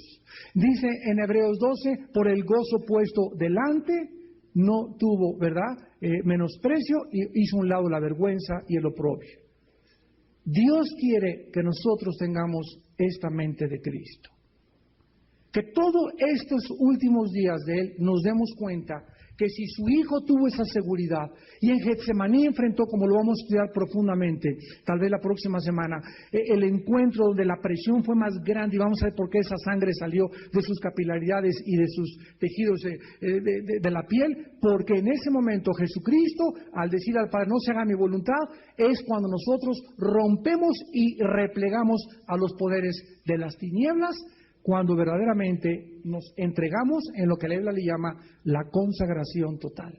Dice en Hebreos 12, por el gozo puesto delante, no tuvo, ¿verdad?, menosprecio, y hizo a un lado la vergüenza y el oprobio. Dios quiere que nosotros tengamos esta mente de Cristo. Que todos estos últimos días de Él nos demos cuenta que si su Hijo tuvo esa seguridad y en Getsemaní enfrentó, como lo vamos a estudiar profundamente, tal vez la próxima semana, el encuentro donde la presión fue más grande y vamos a ver por qué esa sangre salió de sus capilaridades y de sus tejidos de la piel, porque en ese momento Jesucristo, al decir al Padre, no se haga mi voluntad, es cuando nosotros rompemos y replegamos a los poderes de las tinieblas, cuando verdaderamente nos entregamos en lo que la Biblia le llama la consagración total.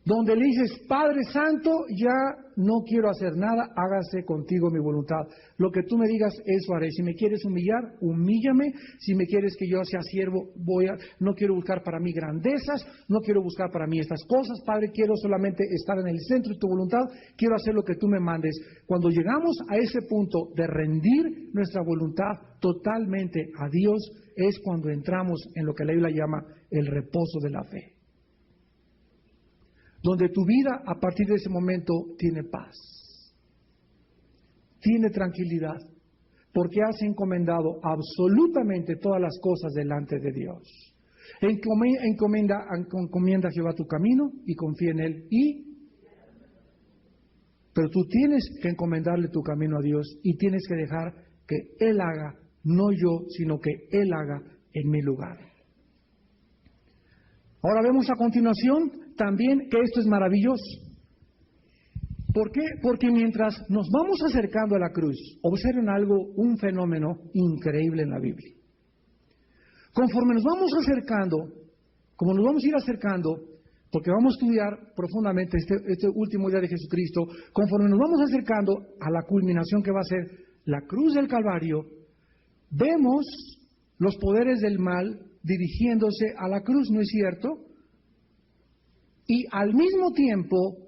donde le dices, Padre Santo, ya no quiero hacer nada, hágase contigo mi voluntad. Lo que tú me digas, eso haré. Si me quieres humillar, humíllame. Si me quieres que yo sea siervo, no quiero buscar para mí grandezas, no quiero buscar para mí estas cosas. Padre, quiero solamente estar en el centro de tu voluntad, quiero hacer lo que tú me mandes. Cuando llegamos a ese punto de rendir nuestra voluntad totalmente a Dios, es cuando entramos en lo que la Biblia llama el reposo de la fe, donde tu vida a partir de ese momento tiene paz, tiene tranquilidad, porque has encomendado absolutamente todas las cosas delante de Dios. Encomienda a Jehová tu camino y confía en Él. Pero tú tienes que encomendarle tu camino a Dios y tienes que dejar que Él haga, no yo, sino que Él haga en mi lugar. Ahora vemos a continuación también que esto es maravilloso. ¿Por qué? Porque mientras nos vamos acercando a la cruz, observen algo, un fenómeno increíble en la Biblia. Conforme nos vamos acercando, como nos vamos a ir acercando, porque vamos a estudiar profundamente este último día de Jesucristo, conforme nos vamos acercando a la culminación que va a ser la cruz del Calvario, vemos los poderes del mal dirigiéndose a la cruz, ¿no es cierto? Y al mismo tiempo,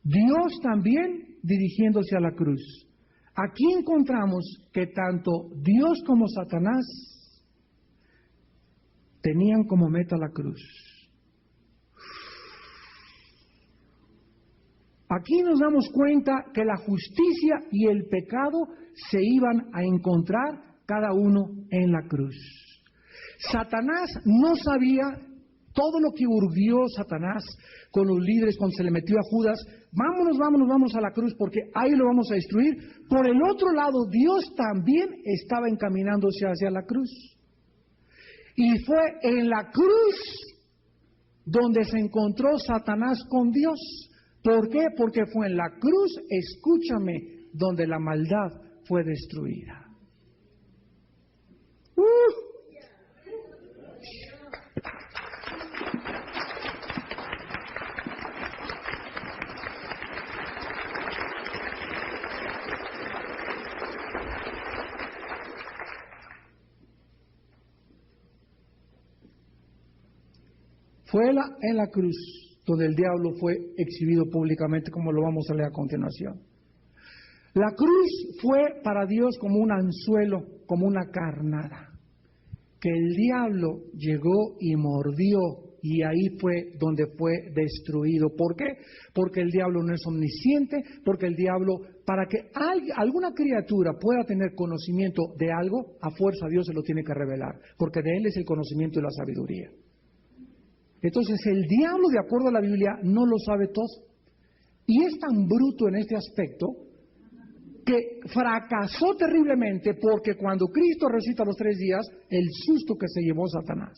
Dios también dirigiéndose a la cruz. Aquí encontramos que tanto Dios como Satanás tenían como meta la cruz. Aquí nos damos cuenta que la justicia y el pecado se iban a encontrar cada uno en la cruz. Satanás no sabía todo lo que urgió Satanás con los líderes cuando se le metió a Judas. Vámonos a la cruz porque ahí lo vamos a destruir. Por el otro lado, Dios también estaba encaminándose hacia la cruz. Y fue en la cruz donde se encontró Satanás con Dios. ¿Por qué? Porque fue en la cruz, escúchame, donde la maldad fue destruida. Fue en la cruz donde el diablo fue exhibido públicamente, como lo vamos a leer a continuación. La cruz fue para Dios como un anzuelo, como una carnada, que el diablo llegó y mordió, y ahí fue donde fue destruido. ¿Por qué? Porque el diablo no es omnisciente, porque el diablo, para que alguna criatura pueda tener conocimiento de algo, a fuerza Dios se lo tiene que revelar, porque de él es el conocimiento y la sabiduría. Entonces el diablo, de acuerdo a la Biblia, no lo sabe todo. Y es tan bruto en este aspecto que fracasó terriblemente, porque cuando Cristo resucita a los 3 días, el susto que se llevó Satanás.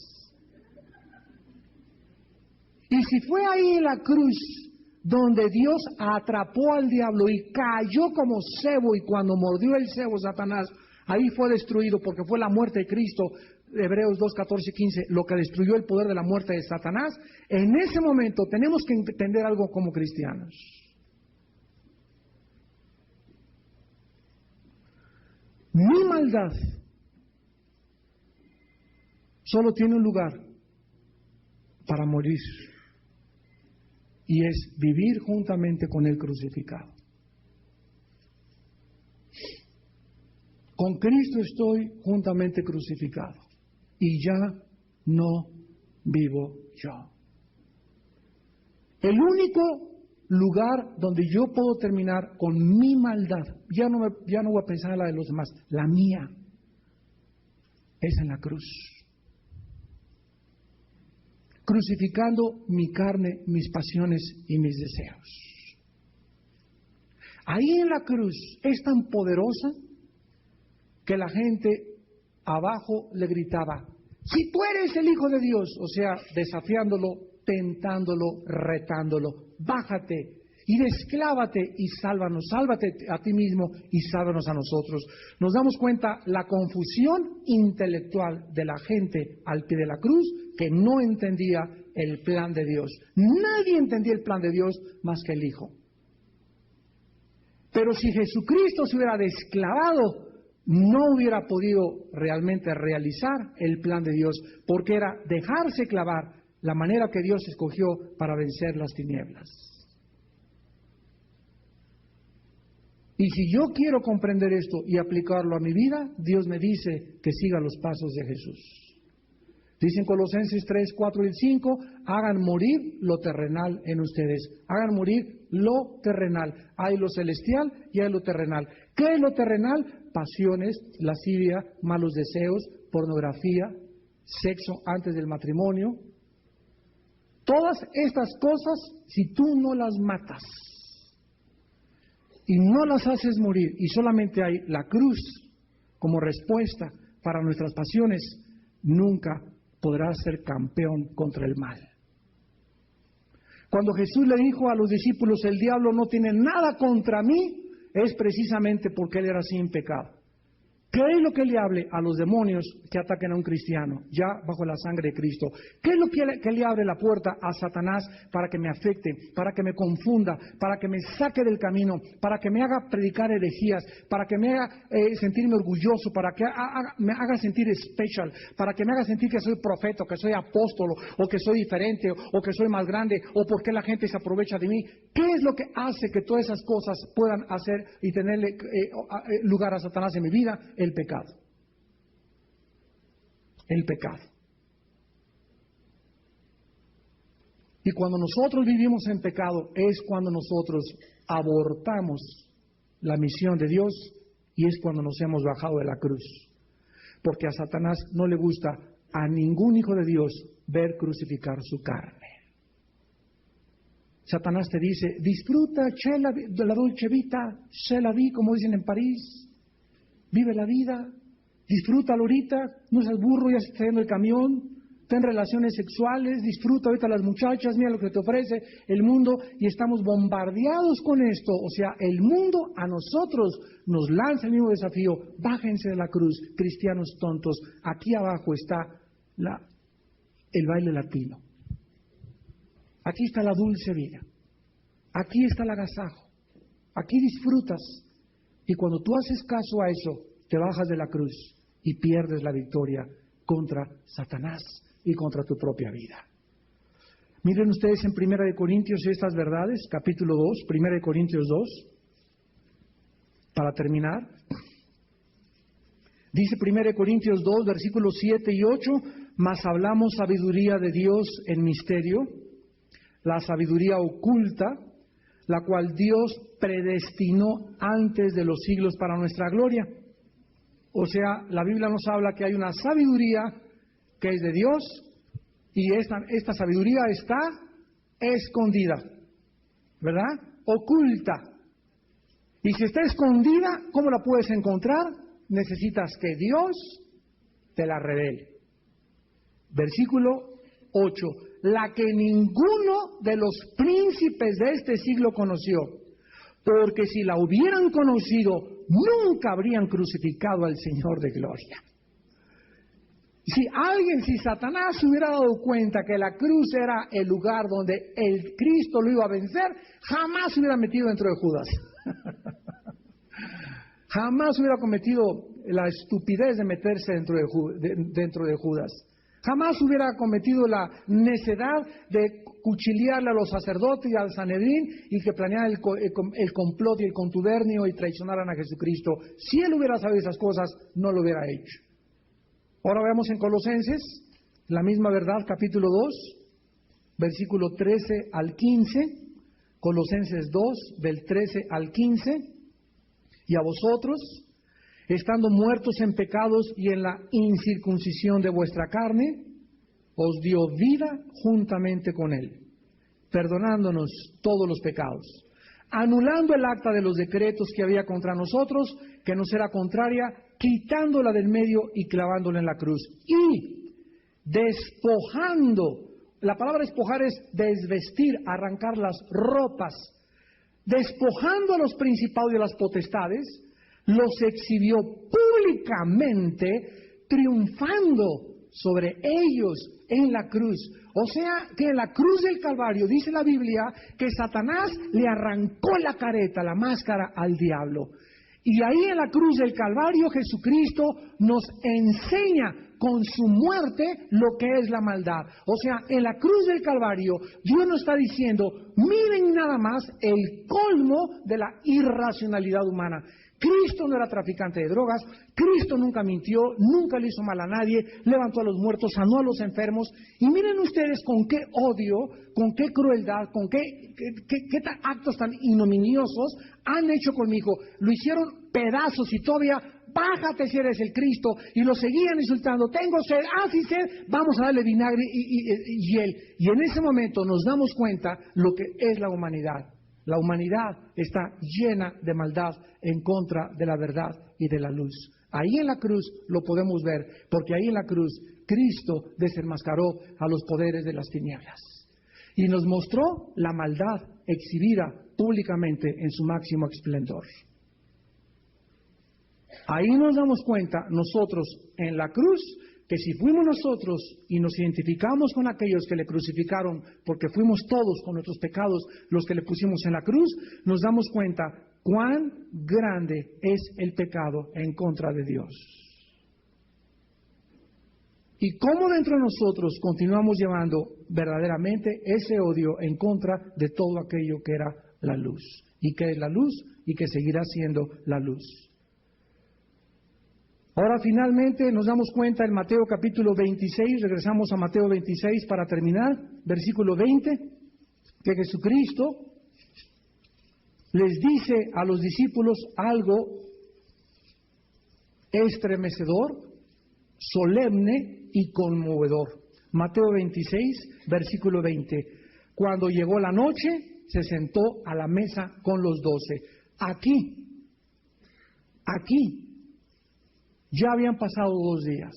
Y si fue ahí en la cruz donde Dios atrapó al diablo y cayó como cebo, y cuando mordió el cebo Satanás, ahí fue destruido, porque fue la muerte de Cristo, Hebreos 2, 14 y 15, lo que destruyó el poder de la muerte de Satanás. En ese momento tenemos que entender algo como cristianos. Mi maldad solo tiene un lugar para morir, y es vivir juntamente con el crucificado. Con Cristo estoy juntamente crucificado, y ya no vivo yo. El único lugar donde yo puedo terminar con mi maldad, ya no voy a pensar en la de los demás, la mía, es en la cruz. Crucificando mi carne, mis pasiones y mis deseos. Ahí en la cruz es tan poderosa que la gente abajo le gritaba: si tú eres el Hijo de Dios, o sea, desafiándolo, tentándolo, retándolo, bájate. y desclávate y sálvanos, sálvate a ti mismo y sálvanos a nosotros. Nos damos cuenta la confusión intelectual de la gente al pie de la cruz que no entendía el plan de Dios. Nadie entendía el plan de Dios más que el Hijo. Pero si Jesucristo se hubiera desclavado, no hubiera podido realmente realizar el plan de Dios, porque era dejarse clavar, la manera que Dios escogió para vencer las tinieblas. Y si yo quiero comprender esto y aplicarlo a mi vida, Dios me dice que siga los pasos de Jesús. Dicen Colosenses 3, 4 y 5, hagan morir lo terrenal en ustedes. Hagan morir lo terrenal. Hay lo celestial y hay lo terrenal. ¿Qué es lo terrenal? Pasiones, lascivia, malos deseos, pornografía, sexo antes del matrimonio. Todas estas cosas, si tú no las matas y no las haces morir, y solamente hay la cruz como respuesta para nuestras pasiones, nunca podrás ser campeón contra el mal. Cuando Jesús le dijo a los discípulos, el diablo no tiene nada contra mí, es precisamente porque él era sin pecado. ¿Qué es lo que le hable a los demonios que ataquen a un cristiano, ya bajo la sangre de Cristo? ¿Qué es lo que le abre la puerta a Satanás para que me afecte, para que me confunda, para que me saque del camino, para que me haga predicar herejías, para que me haga sentirme orgulloso, para que me haga sentir especial, para que me haga sentir que soy profeta, que soy apóstolo, o que soy diferente, o que soy más grande, o porque la gente se aprovecha de mí? ¿Qué es lo que hace que todas esas cosas puedan hacer y tenerle lugar a Satanás en mi vida? El pecado. El pecado. Y cuando nosotros vivimos en pecado es cuando nosotros abortamos la misión de Dios y es cuando nos hemos bajado de la cruz. Porque a Satanás no le gusta a ningún hijo de Dios ver crucificar su carne. Satanás te dice, disfruta, de la dolce vita, c'è la vie, como dicen en París. Vive la vida, disfrútalo ahorita, no seas burro, ya se está yendo el camión, ten relaciones sexuales, disfruta ahorita las muchachas, mira lo que te ofrece el mundo, y estamos bombardeados con esto. O sea, el mundo a nosotros nos lanza el mismo desafío, bájense de la cruz, cristianos tontos, aquí abajo está el baile latino, aquí está la dulce vida, aquí está el agasajo, aquí disfrutas. Y cuando tú haces caso a eso, te bajas de la cruz y pierdes la victoria contra Satanás y contra tu propia vida. Miren ustedes en 1 Corintios estas verdades, capítulo 2, 1 Corintios 2, para terminar. Dice 1 Corintios 2, versículos 7 y 8, mas hablamos sabiduría de Dios en misterio, la sabiduría oculta, la cual Dios predestinó antes de los siglos para nuestra gloria. O sea, la Biblia nos habla que hay una sabiduría que es de Dios y esta sabiduría está escondida, ¿verdad? Oculta. Y si está escondida, ¿cómo la puedes encontrar? Necesitas que Dios te la revele. Versículo 8. La que ninguno de los príncipes de este siglo conoció, porque si la hubieran conocido, nunca habrían crucificado al Señor de gloria. Si Satanás se hubiera dado cuenta que la cruz era el lugar donde el Cristo lo iba a vencer, jamás se hubiera metido dentro de Judas. Jamás hubiera cometido la estupidez de meterse dentro de Judas. Jamás hubiera cometido la necedad de cuchillarle a los sacerdotes y al Sanedrín y que planearan el complot y el contubernio y traicionaran a Jesucristo. Si él hubiera sabido esas cosas, no lo hubiera hecho. Ahora veamos en Colosenses, la misma verdad, capítulo 2, versículo 13 al 15. Colosenses 2, del 13 al 15. Y a vosotros, estando muertos en pecados y en la incircuncisión de vuestra carne, os dio vida juntamente con él, perdonándonos todos los pecados, anulando el acta de los decretos que había contra nosotros, que nos era contraria, quitándola del medio y clavándola en la cruz. Y despojando, la palabra despojar es desvestir, arrancar las ropas, despojando a los principados y a las potestades, los exhibió públicamente, triunfando sobre ellos en la cruz. O sea, que en la cruz del Calvario, dice la Biblia, que Satanás le arrancó la careta, la máscara al diablo. Y ahí en la cruz del Calvario, Jesucristo nos enseña con su muerte lo que es la maldad. O sea, en la cruz del Calvario, Dios nos está diciendo, miren nada más el colmo de la irracionalidad humana. Cristo no era traficante de drogas, Cristo nunca mintió, nunca le hizo mal a nadie, levantó a los muertos, sanó a los enfermos. Y miren ustedes con qué odio, con qué crueldad, con qué actos tan ignominiosos han hecho conmigo. Lo hicieron pedazos y todavía, bájate si eres el Cristo. Y lo seguían insultando, tengo sed, sí sed, vamos a darle vinagre y hiel. Y en ese momento nos damos cuenta lo que es la humanidad. La humanidad está llena de maldad en contra de la verdad y de la luz. Ahí en la cruz lo podemos ver, porque ahí en la cruz Cristo desenmascaró a los poderes de las tinieblas y nos mostró la maldad exhibida públicamente en su máximo esplendor. Ahí nos damos cuenta nosotros en la cruz que si fuimos nosotros y nos identificamos con aquellos que le crucificaron, porque fuimos todos con nuestros pecados los que le pusimos en la cruz, nos damos cuenta cuán grande es el pecado en contra de Dios. Y cómo dentro de nosotros continuamos llevando verdaderamente ese odio en contra de todo aquello que era la luz. Y que es la luz y que seguirá siendo la luz. Ahora finalmente nos damos cuenta en Mateo capítulo 26, regresamos a Mateo 26 para terminar, versículo 20, que Jesucristo les dice a los discípulos algo estremecedor, solemne y conmovedor. Mateo 26, versículo 20. Cuando llegó la noche, se sentó a la mesa con los 12. Aquí, ya habían pasado 2 días.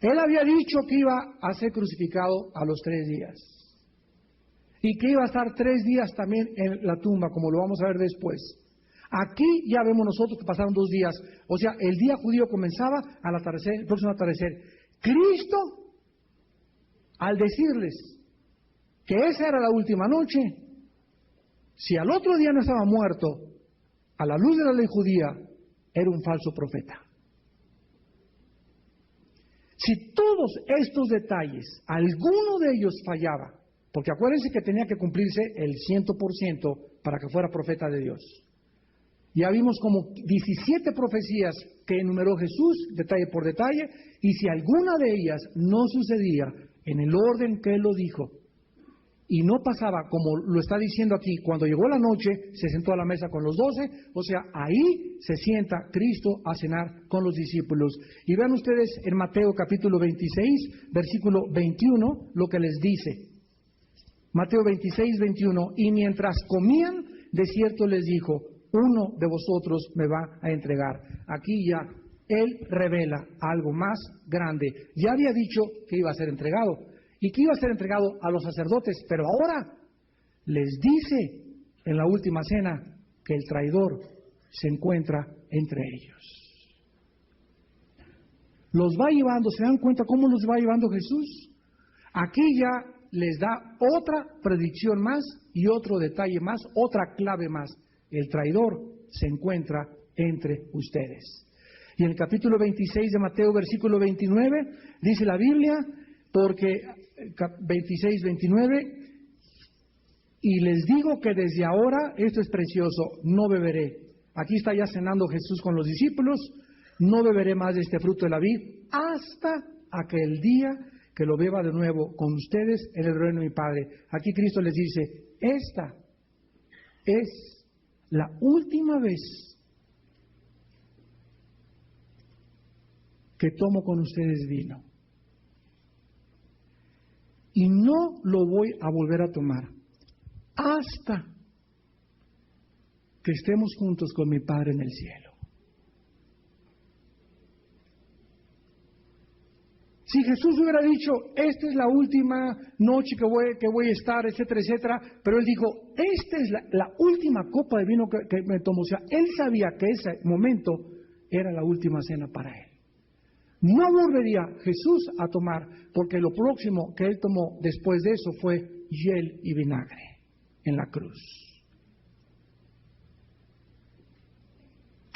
Él había dicho que iba a ser crucificado a los 3 días. Y que iba a estar 3 días también en la tumba, como lo vamos a ver después. Aquí ya vemos nosotros que pasaron 2 días. O sea, el día judío comenzaba al atardecer, el próximo atardecer. Cristo, al decirles que esa era la última noche, si al otro día no estaba muerto, a la luz de la ley judía, era un falso profeta. Si todos estos detalles, alguno de ellos fallaba, porque acuérdense que tenía que cumplirse el 100% para que fuera profeta de Dios. Ya vimos como 17 profecías que enumeró Jesús, detalle por detalle, y si alguna de ellas no sucedía en el orden que Él lo dijo, y no pasaba como lo está diciendo aquí, cuando llegó la noche, se sentó a la mesa con los 12, o sea, ahí se sienta Cristo a cenar con los discípulos. Y vean ustedes en Mateo capítulo 26, versículo 21, lo que les dice. Mateo 26, 21, y mientras comían, de cierto les dijo, uno de vosotros me va a entregar. Aquí ya Él revela algo más grande. Ya había dicho que iba a ser entregado. Y que iba a ser entregado a los sacerdotes, pero ahora les dice en la última cena que el traidor se encuentra entre ellos. Los va llevando, ¿se dan cuenta cómo los va llevando Jesús? Aquí ya les da otra predicción más y otro detalle más, otra clave más. El traidor se encuentra entre ustedes. Y en el capítulo 26 de Mateo, versículo 29, dice la Biblia, porque 26, 29, y les digo que desde ahora, esto es precioso, no beberé. Aquí está ya cenando Jesús con los discípulos, no beberé más de este fruto de la vid hasta aquel día que lo beba de nuevo con ustedes en el reino de mi Padre. Aquí Cristo les dice, esta es la última vez que tomo con ustedes vino. Y no lo voy a volver a tomar hasta que estemos juntos con mi Padre en el cielo. Si Jesús hubiera dicho, esta es la última noche que voy a estar, etcétera, etcétera, pero Él dijo, esta es la última copa de vino que me tomo. O sea, Él sabía que ese momento era la última cena para Él. No volvería Jesús a tomar, porque lo próximo que Él tomó después de eso fue hiel y vinagre en la cruz.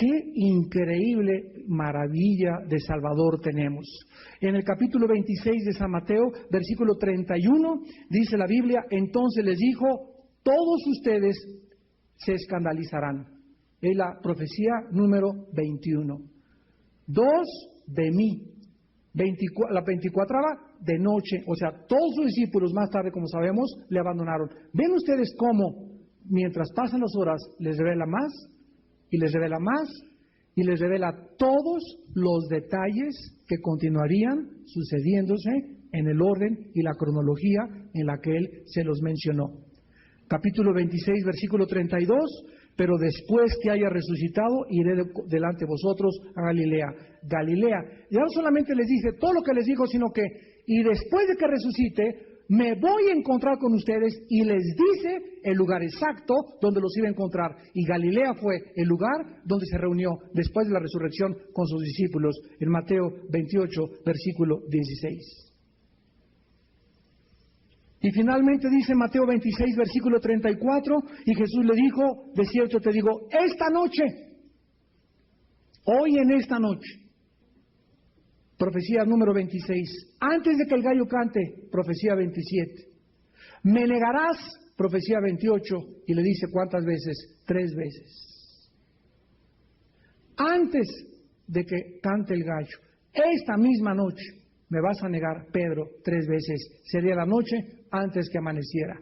Qué increíble maravilla de Salvador tenemos. En el capítulo 26 de San Mateo, versículo 31, dice la Biblia, entonces les dijo, todos ustedes se escandalizarán. Es la profecía número 21. 2 de mí. La 24ª de noche. O sea, todos sus discípulos más tarde, como sabemos, le abandonaron. ¿Ven ustedes cómo, mientras pasan las horas, les revela más? Y les revela más, y les revela todos los detalles que continuarían sucediéndose en el orden y la cronología en la que Él se los mencionó. Capítulo 26, versículo 32, pero después que haya resucitado, iré delante de vosotros a Galilea. Galilea, ya no solamente les dice todo lo que les dijo, sino que, y después de que resucite, me voy a encontrar con ustedes, y les dice el lugar exacto donde los iba a encontrar. Y Galilea fue el lugar donde se reunió después de la resurrección con sus discípulos, en Mateo 28, versículo 16. Y finalmente dice Mateo 26, versículo 34, y Jesús le dijo, de cierto te digo, esta noche, hoy en esta noche, profecía número 26. Antes de que el gallo cante, profecía 27. Me negarás, profecía 28. Y le dice, ¿cuántas veces? 3 veces. Antes de que cante el gallo, esta misma noche, me vas a negar, Pedro, 3 veces. Sería la noche antes que amaneciera.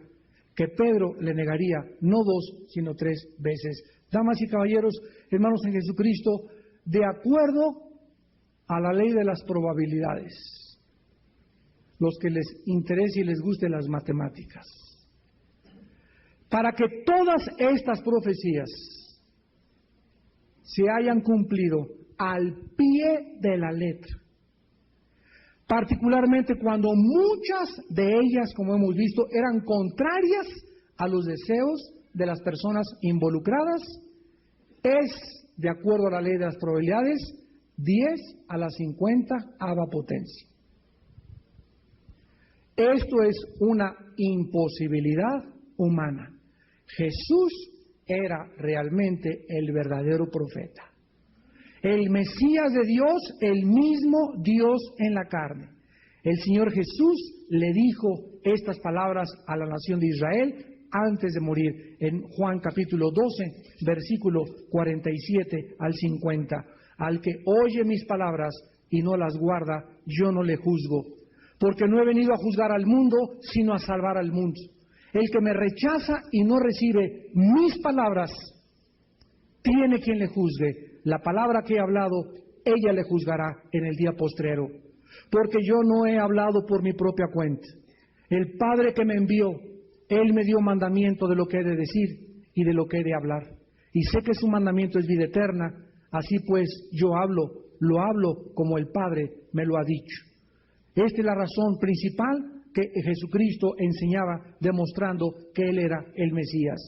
Que Pedro le negaría, no 2, sino 3 veces. Damas y caballeros, hermanos en Jesucristo, de acuerdo a la ley de las probabilidades, los que les interese y les guste las matemáticas, para que todas estas profecías se hayan cumplido al pie de la letra, particularmente cuando muchas de ellas, como hemos visto, eran contrarias a los deseos de las personas involucradas, es, de acuerdo a la ley de las probabilidades, 10 a la 50 potencia. Esto es una imposibilidad humana. Jesús era realmente el verdadero profeta. El Mesías de Dios, el mismo Dios en la carne. El Señor Jesús le dijo estas palabras a la nación de Israel antes de morir, en Juan capítulo 12, versículo 47 al 50. Al que oye mis palabras y no las guarda, yo no le juzgo, porque no he venido a juzgar al mundo, sino a salvar al mundo. El que me rechaza y no recibe mis palabras, tiene quien le juzgue. La palabra que he hablado, ella le juzgará en el día postrero. Porque yo no he hablado por mi propia cuenta. El Padre que me envió, Él me dio mandamiento de lo que he de decir y de lo que he de hablar. Y sé que su mandamiento es vida eterna. Así pues, yo lo hablo como el Padre me lo ha dicho. Esta es la razón principal que Jesucristo enseñaba, demostrando que Él era el Mesías,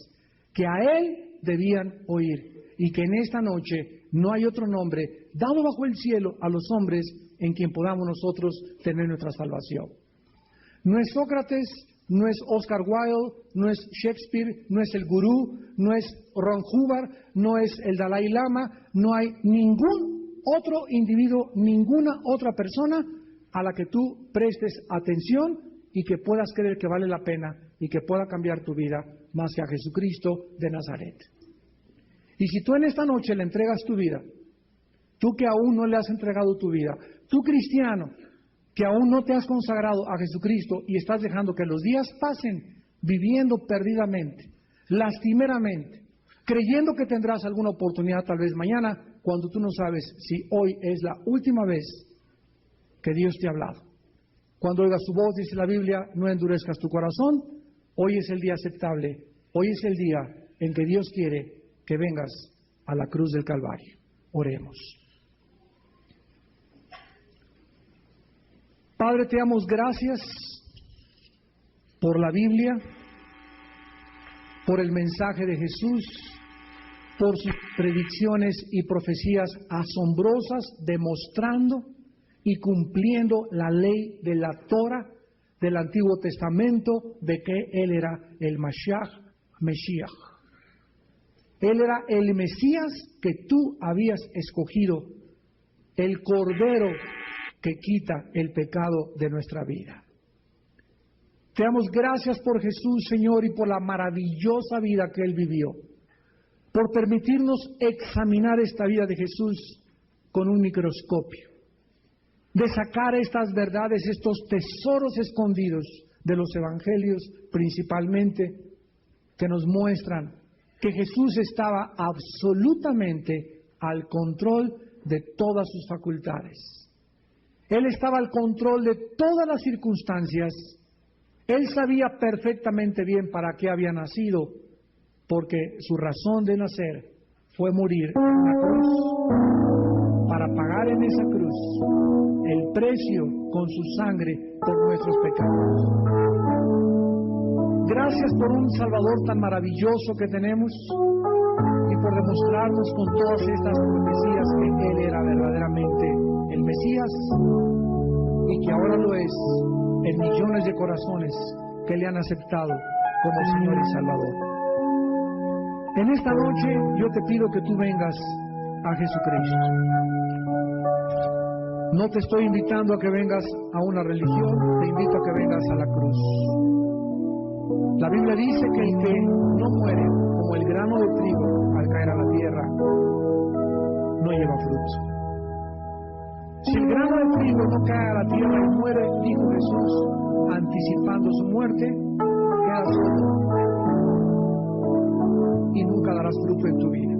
que a Él debían oír, y que en esta noche no hay otro nombre dado bajo el cielo a los hombres en quien podamos nosotros tener nuestra salvación. No es Sócrates, no es Oscar Wilde, no es Shakespeare, no es el gurú, no es Ron Hubbard, no es el Dalai Lama, no hay ningún otro individuo, ninguna otra persona a la que tú prestes atención y que puedas creer que vale la pena y que pueda cambiar tu vida más que a Jesucristo de Nazaret. Y si tú en esta noche le entregas tu vida, tú que aún no le has entregado tu vida, tú cristiano, que aún no te has consagrado a Jesucristo y estás dejando que los días pasen viviendo perdidamente, lastimeramente, creyendo que tendrás alguna oportunidad tal vez mañana, cuando tú no sabes si hoy es la última vez que Dios te ha hablado. Cuando oigas su voz, dice la Biblia, no endurezcas tu corazón. Hoy es el día aceptable, hoy es el día en que Dios quiere que vengas a la cruz del Calvario. Oremos. Padre, te damos gracias por la Biblia, por el mensaje de Jesús, por sus predicciones y profecías asombrosas, demostrando y cumpliendo la ley de la Torah del Antiguo Testamento de que Él era el Mesías. Él era el Mesías que tú habías escogido, el Cordero que quita el pecado de nuestra vida. Te damos gracias por Jesús, Señor, y por la maravillosa vida que Él vivió, por permitirnos examinar esta vida de Jesús con un microscopio, de sacar estas verdades, estos tesoros escondidos de los evangelios principalmente, que nos muestran que Jesús estaba absolutamente al control de todas sus facultades. Él estaba al control de todas las circunstancias. Él sabía perfectamente bien para qué había nacido, porque su razón de nacer fue morir en la cruz, para pagar en esa cruz el precio con su sangre por nuestros pecados. Gracias por un Salvador tan maravilloso que tenemos y por demostrarnos con todas estas profecías que Él era verdaderamente el Mesías y que ahora lo es en millones de corazones que le han aceptado como Señor y Salvador. En esta noche yo te pido que tú vengas a Jesucristo. No te estoy invitando a que vengas a una religión, te invito a que vengas a la cruz. La Biblia dice que el que no muere como el grano de trigo al caer a la tierra, no lleva fruto. Si el grano de trigo no cae a la tierra y muere, dijo Jesús, anticipando su muerte, queda solo y nunca darás fruto en tu vida.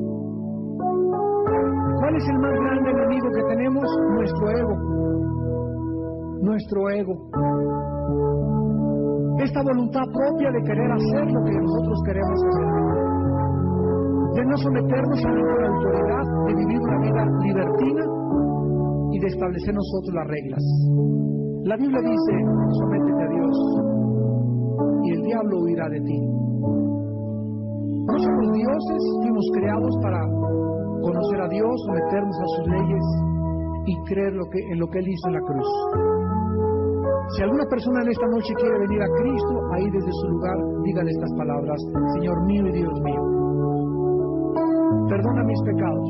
¿Cuál es el más grande enemigo que tenemos? Nuestro ego. Nuestro ego. Esta voluntad propia de querer hacer lo que nosotros queremos hacer, de no someternos a ninguna autoridad, de vivir una vida libertina y de establecer nosotros las reglas. La Biblia dice, sométete a Dios y el diablo huirá de ti. No somos dioses, fuimos creados para conocer a Dios, someternos a sus leyes y creer en lo que Él hizo en la cruz. Si alguna persona en esta noche quiere venir a Cristo, ahí desde su lugar, dígale estas palabras: Señor mío y Dios mío, perdona mis pecados.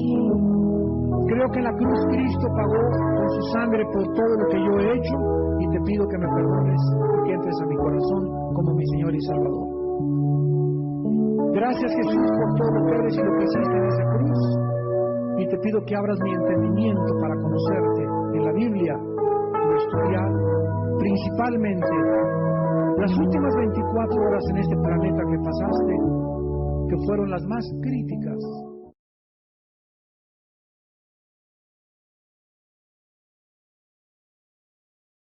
Creo que en la cruz Cristo pagó con su sangre por todo lo que yo he hecho y te pido que me perdones y que entres a mi corazón como mi Señor y Salvador. Gracias, Jesús, por todo lo que eres y lo que hiciste en esa cruz, y te pido que abras mi entendimiento para conocerte en la Biblia, tu estudiar principalmente las últimas 24 horas en este planeta que pasaste, que fueron las más críticas